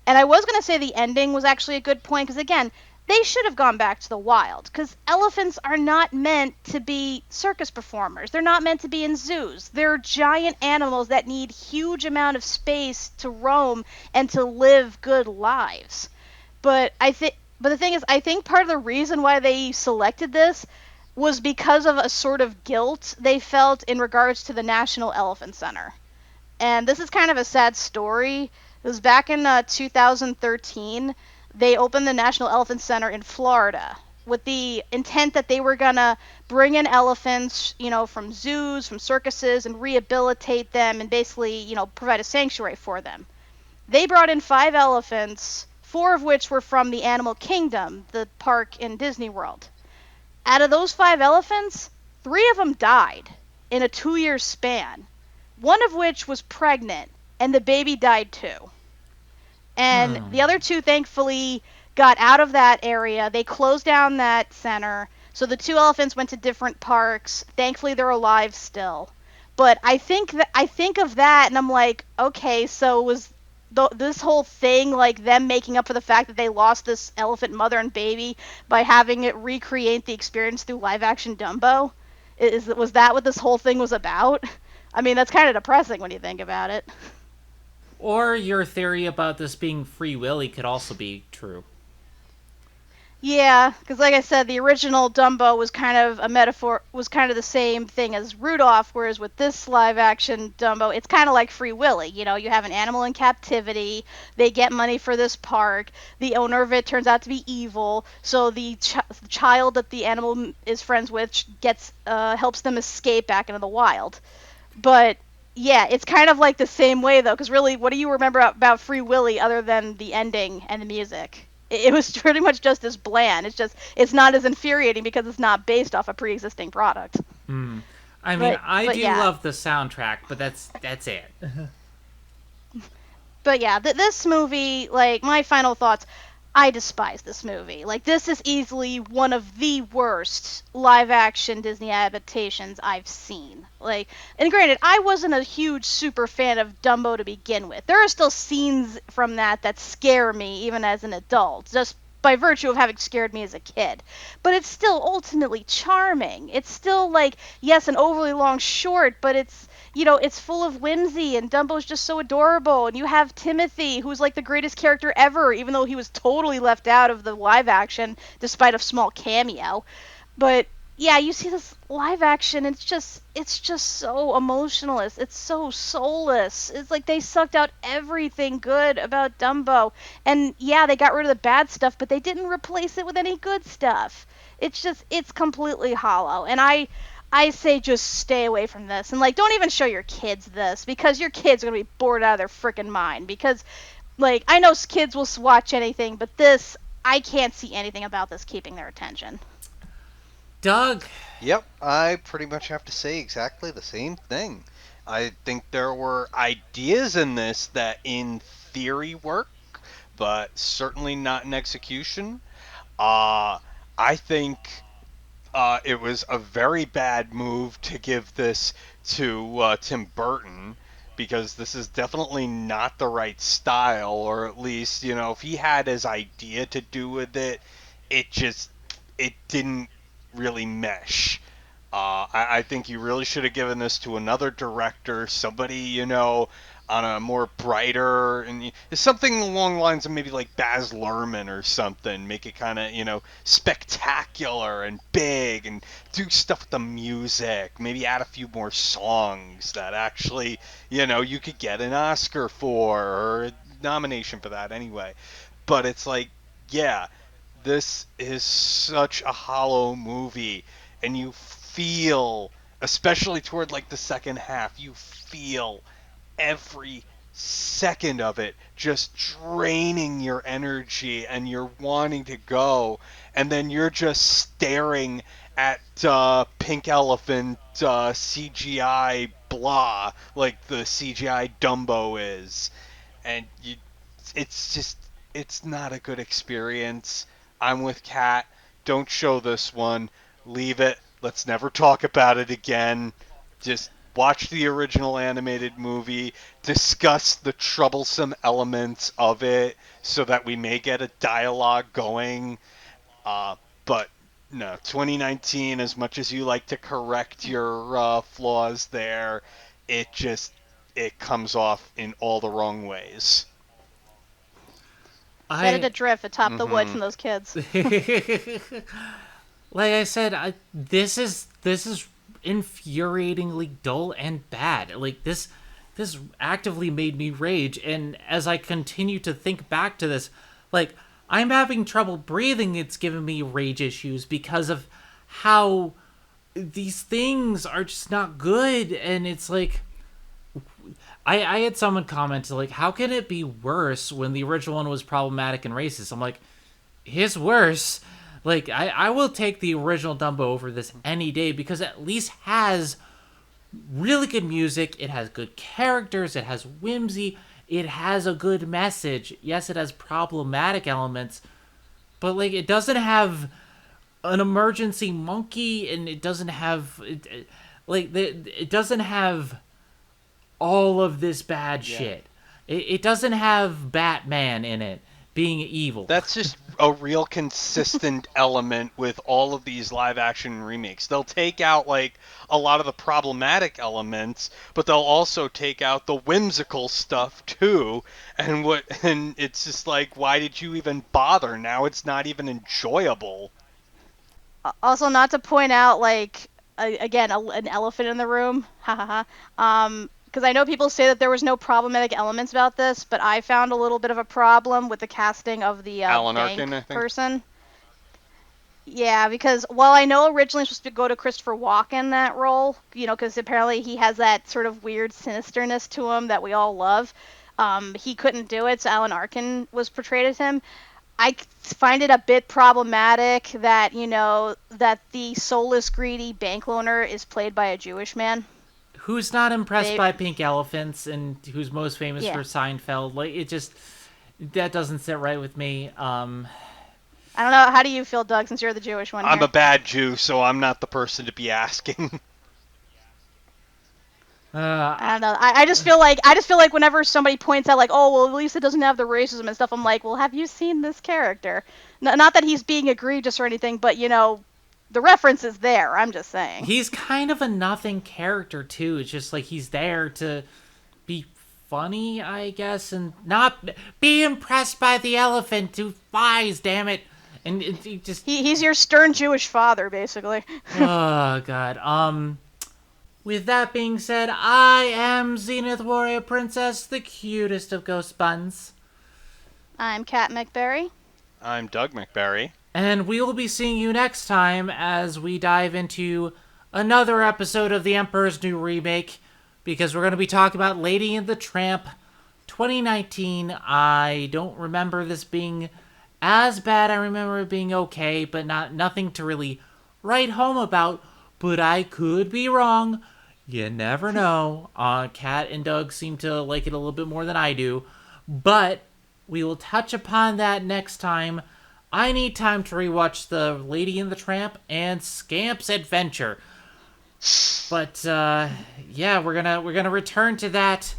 And I was going to say the ending was actually a good point, because again, they should have gone back to the wild, because elephants are not meant to be circus performers. They're not meant to be in zoos. They're giant animals that need huge amount of space to roam and to live good lives. But the thing is, I think part of the reason why they selected this was because of a sort of guilt they felt in regards to the National Elephant Center. And this is kind of a sad story. It was back in 2013. They opened the National Elephant Center in Florida with the intent that they were going to bring in elephants, from zoos, from circuses, and rehabilitate them and basically, provide a sanctuary for them. They brought in 5 elephants, 4 of which were from the Animal Kingdom, the park in Disney World. Out of those 5 elephants, 3 of them died in a 2-year span, one of which was pregnant, and the baby died too. And the other 2, thankfully, got out of that area. They closed down that center, so the 2 elephants went to different parks. Thankfully, they're alive still. But I think of that, and I'm like, okay, so was this whole thing like them making up for the fact that they lost this elephant mother and baby by having it recreate the experience through live-action Dumbo? Was that what this whole thing was about? I mean, that's kind of depressing when you think about it. Or your theory about this being Free Willy could also be true. Yeah, because like I said, the original Dumbo was kind of a metaphor, was kind of the same thing as Rudolph, whereas with this live-action Dumbo, it's kind of like Free Willy. You have an animal in captivity, they get money for this park, the owner of it turns out to be evil, so the child that the animal is friends with helps them escape back into the wild. But yeah, it's kind of like the same way, though, because really, what do you remember about Free Willy other than the ending and the music? It was pretty much just as bland. It's not as infuriating because it's not based off a pre-existing product. I mean, I do love the soundtrack, but that's it. But yeah, this movie, like, my final thoughts, I despise this movie. Like, this is easily one of the worst live-action Disney adaptations I've seen. Like, and granted, I wasn't a huge super fan of Dumbo to begin with. There are still scenes from that scare me, even as an adult, just by virtue of having scared me as a kid. But it's still ultimately charming. It's still, like, yes, an overly long short, but it's full of whimsy, and Dumbo's just so adorable. And you have Timothy, who's like the greatest character ever, even though he was totally left out of the live action, despite a small cameo. But yeah, you see this live action, it's just so emotionless. It's so soulless. It's like they sucked out everything good about Dumbo. And yeah, they got rid of the bad stuff, but they didn't replace it with any good stuff. It's completely hollow. And I say just stay away from this. And like don't even show your kids this because your kids are going to be bored out of their freaking mind because like I know kids will watch anything, but this I can't see anything about this keeping their attention. Doug, Yep, I pretty much have to say exactly the same thing. I think there were ideas in this that in theory work, but certainly not in execution. Uh, I think it was a very bad move to give this to Tim Burton because this is definitely not the right style, or at least, if he had his idea to do with it, it just it didn't really mesh. I think you really should have given this to another director, somebody, on a more brighter and something along the lines of maybe like Baz Luhrmann or something. Make it kind of, spectacular and big and do stuff with the music. Maybe add a few more songs that actually, you could get an Oscar for or a nomination for that anyway. But it's like, yeah, this is such a hollow movie, and you feel, especially toward like the second half, you feel every second of it just draining your energy, and you're wanting to go, and then you're just staring at pink elephant CGI blah like the CGI Dumbo is, and it's just it's not a good experience. I'm with Kat. Don't show this one. Leave it. Let's never talk about it again. Just watch the original animated movie, discuss the troublesome elements of it so that we may get a dialogue going. But no, 2019, as much as you like to correct your flaws there, it comes off in all the wrong ways. Set it I adrift atop the wood Mm-hmm. from those kids. like I said, this is infuriatingly dull and bad. Like this actively made me rage, and as I continue to think back to this, like I'm having trouble breathing. It's giving me rage issues because of how these things are just not good, and it's like I had someone comment like, how can it be worse when the original one was problematic and racist? I'm like, his worse. Like, I will take the original Dumbo over this any day because it at least has really good music. It has good characters. It has whimsy. It has a good message. Yes, it has problematic elements, but like, it doesn't have an emergency monkey, and it doesn't have it doesn't have all of this bad shit. It doesn't have Batman in it being evil. That's just a real consistent element with all of these live action remakes. They'll take out like a lot of the problematic elements, but they'll also take out the whimsical stuff too. And it's just like, why did you even bother? Now it's not even enjoyable. Also, not to point out, like, again, an elephant in the room. Ha ha ha. Because I know people say that there was no problematic elements about this, but I found a little bit of a problem with the casting of the Alan bank Arkin, I think. person. Yeah, because while I know originally it was supposed to go to Christopher Walken that role, because apparently he has that sort of weird sinisterness to him that we all love, he couldn't do it, so Alan Arkin was portrayed as him. I find it a bit problematic that, that the soulless, greedy bank loaner is played by a Jewish man. Who's not impressed They- by pink elephants and who's most famous Yeah. for Seinfeld? Like, it just, that doesn't sit right with me. I don't know. How do you feel, Doug, since you're the Jewish one I'm here? a bad Jew, so I'm not the person to be asking. I don't know. I just feel like whenever somebody points out like, oh well, at least it doesn't have the racism and stuff, I'm like, well, have you seen this character? Not that he's being egregious or anything, but the reference is there. I'm just saying. He's kind of a nothing character too. It's just like he's there to be funny, I guess, and not be impressed by the elephant who flies. Damn it! And it just He's your stern Jewish father, basically. oh god. With that being said, I am Zenith Warrior Princess, the cutest of ghost buns. I'm Kat Macberrie. I'm Doug Macberrie. And we will be seeing you next time as we dive into another episode of The Emperor's New Remake, because we're going to be talking about Lady and the Tramp 2019. I don't remember this being as bad. I remember it being okay, but nothing to really write home about. But I could be wrong. You never know. Kat and Doug seem to like it a little bit more than I do. But we will touch upon that next time. I need time to rewatch The Lady and the Tramp and Scamp's Adventure. But yeah, we're gonna return to that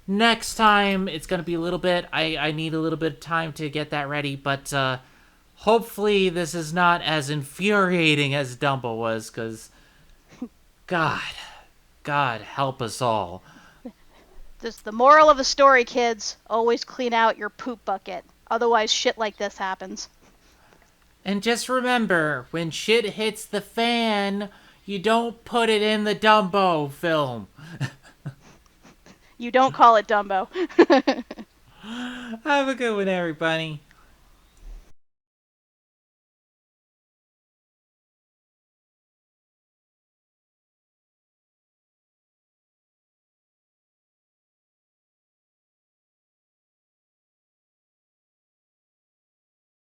next time. It's gonna be a little bit. I need a little bit of time to get that ready. But hopefully this is not as infuriating as Dumbo was, because God help us all. Just the moral of the story, kids: always clean out your poop bucket. Otherwise, shit like this happens. And just remember, when shit hits the fan, you don't put it in the Dumbo film. You don't call it Dumbo. Have a good one, everybody.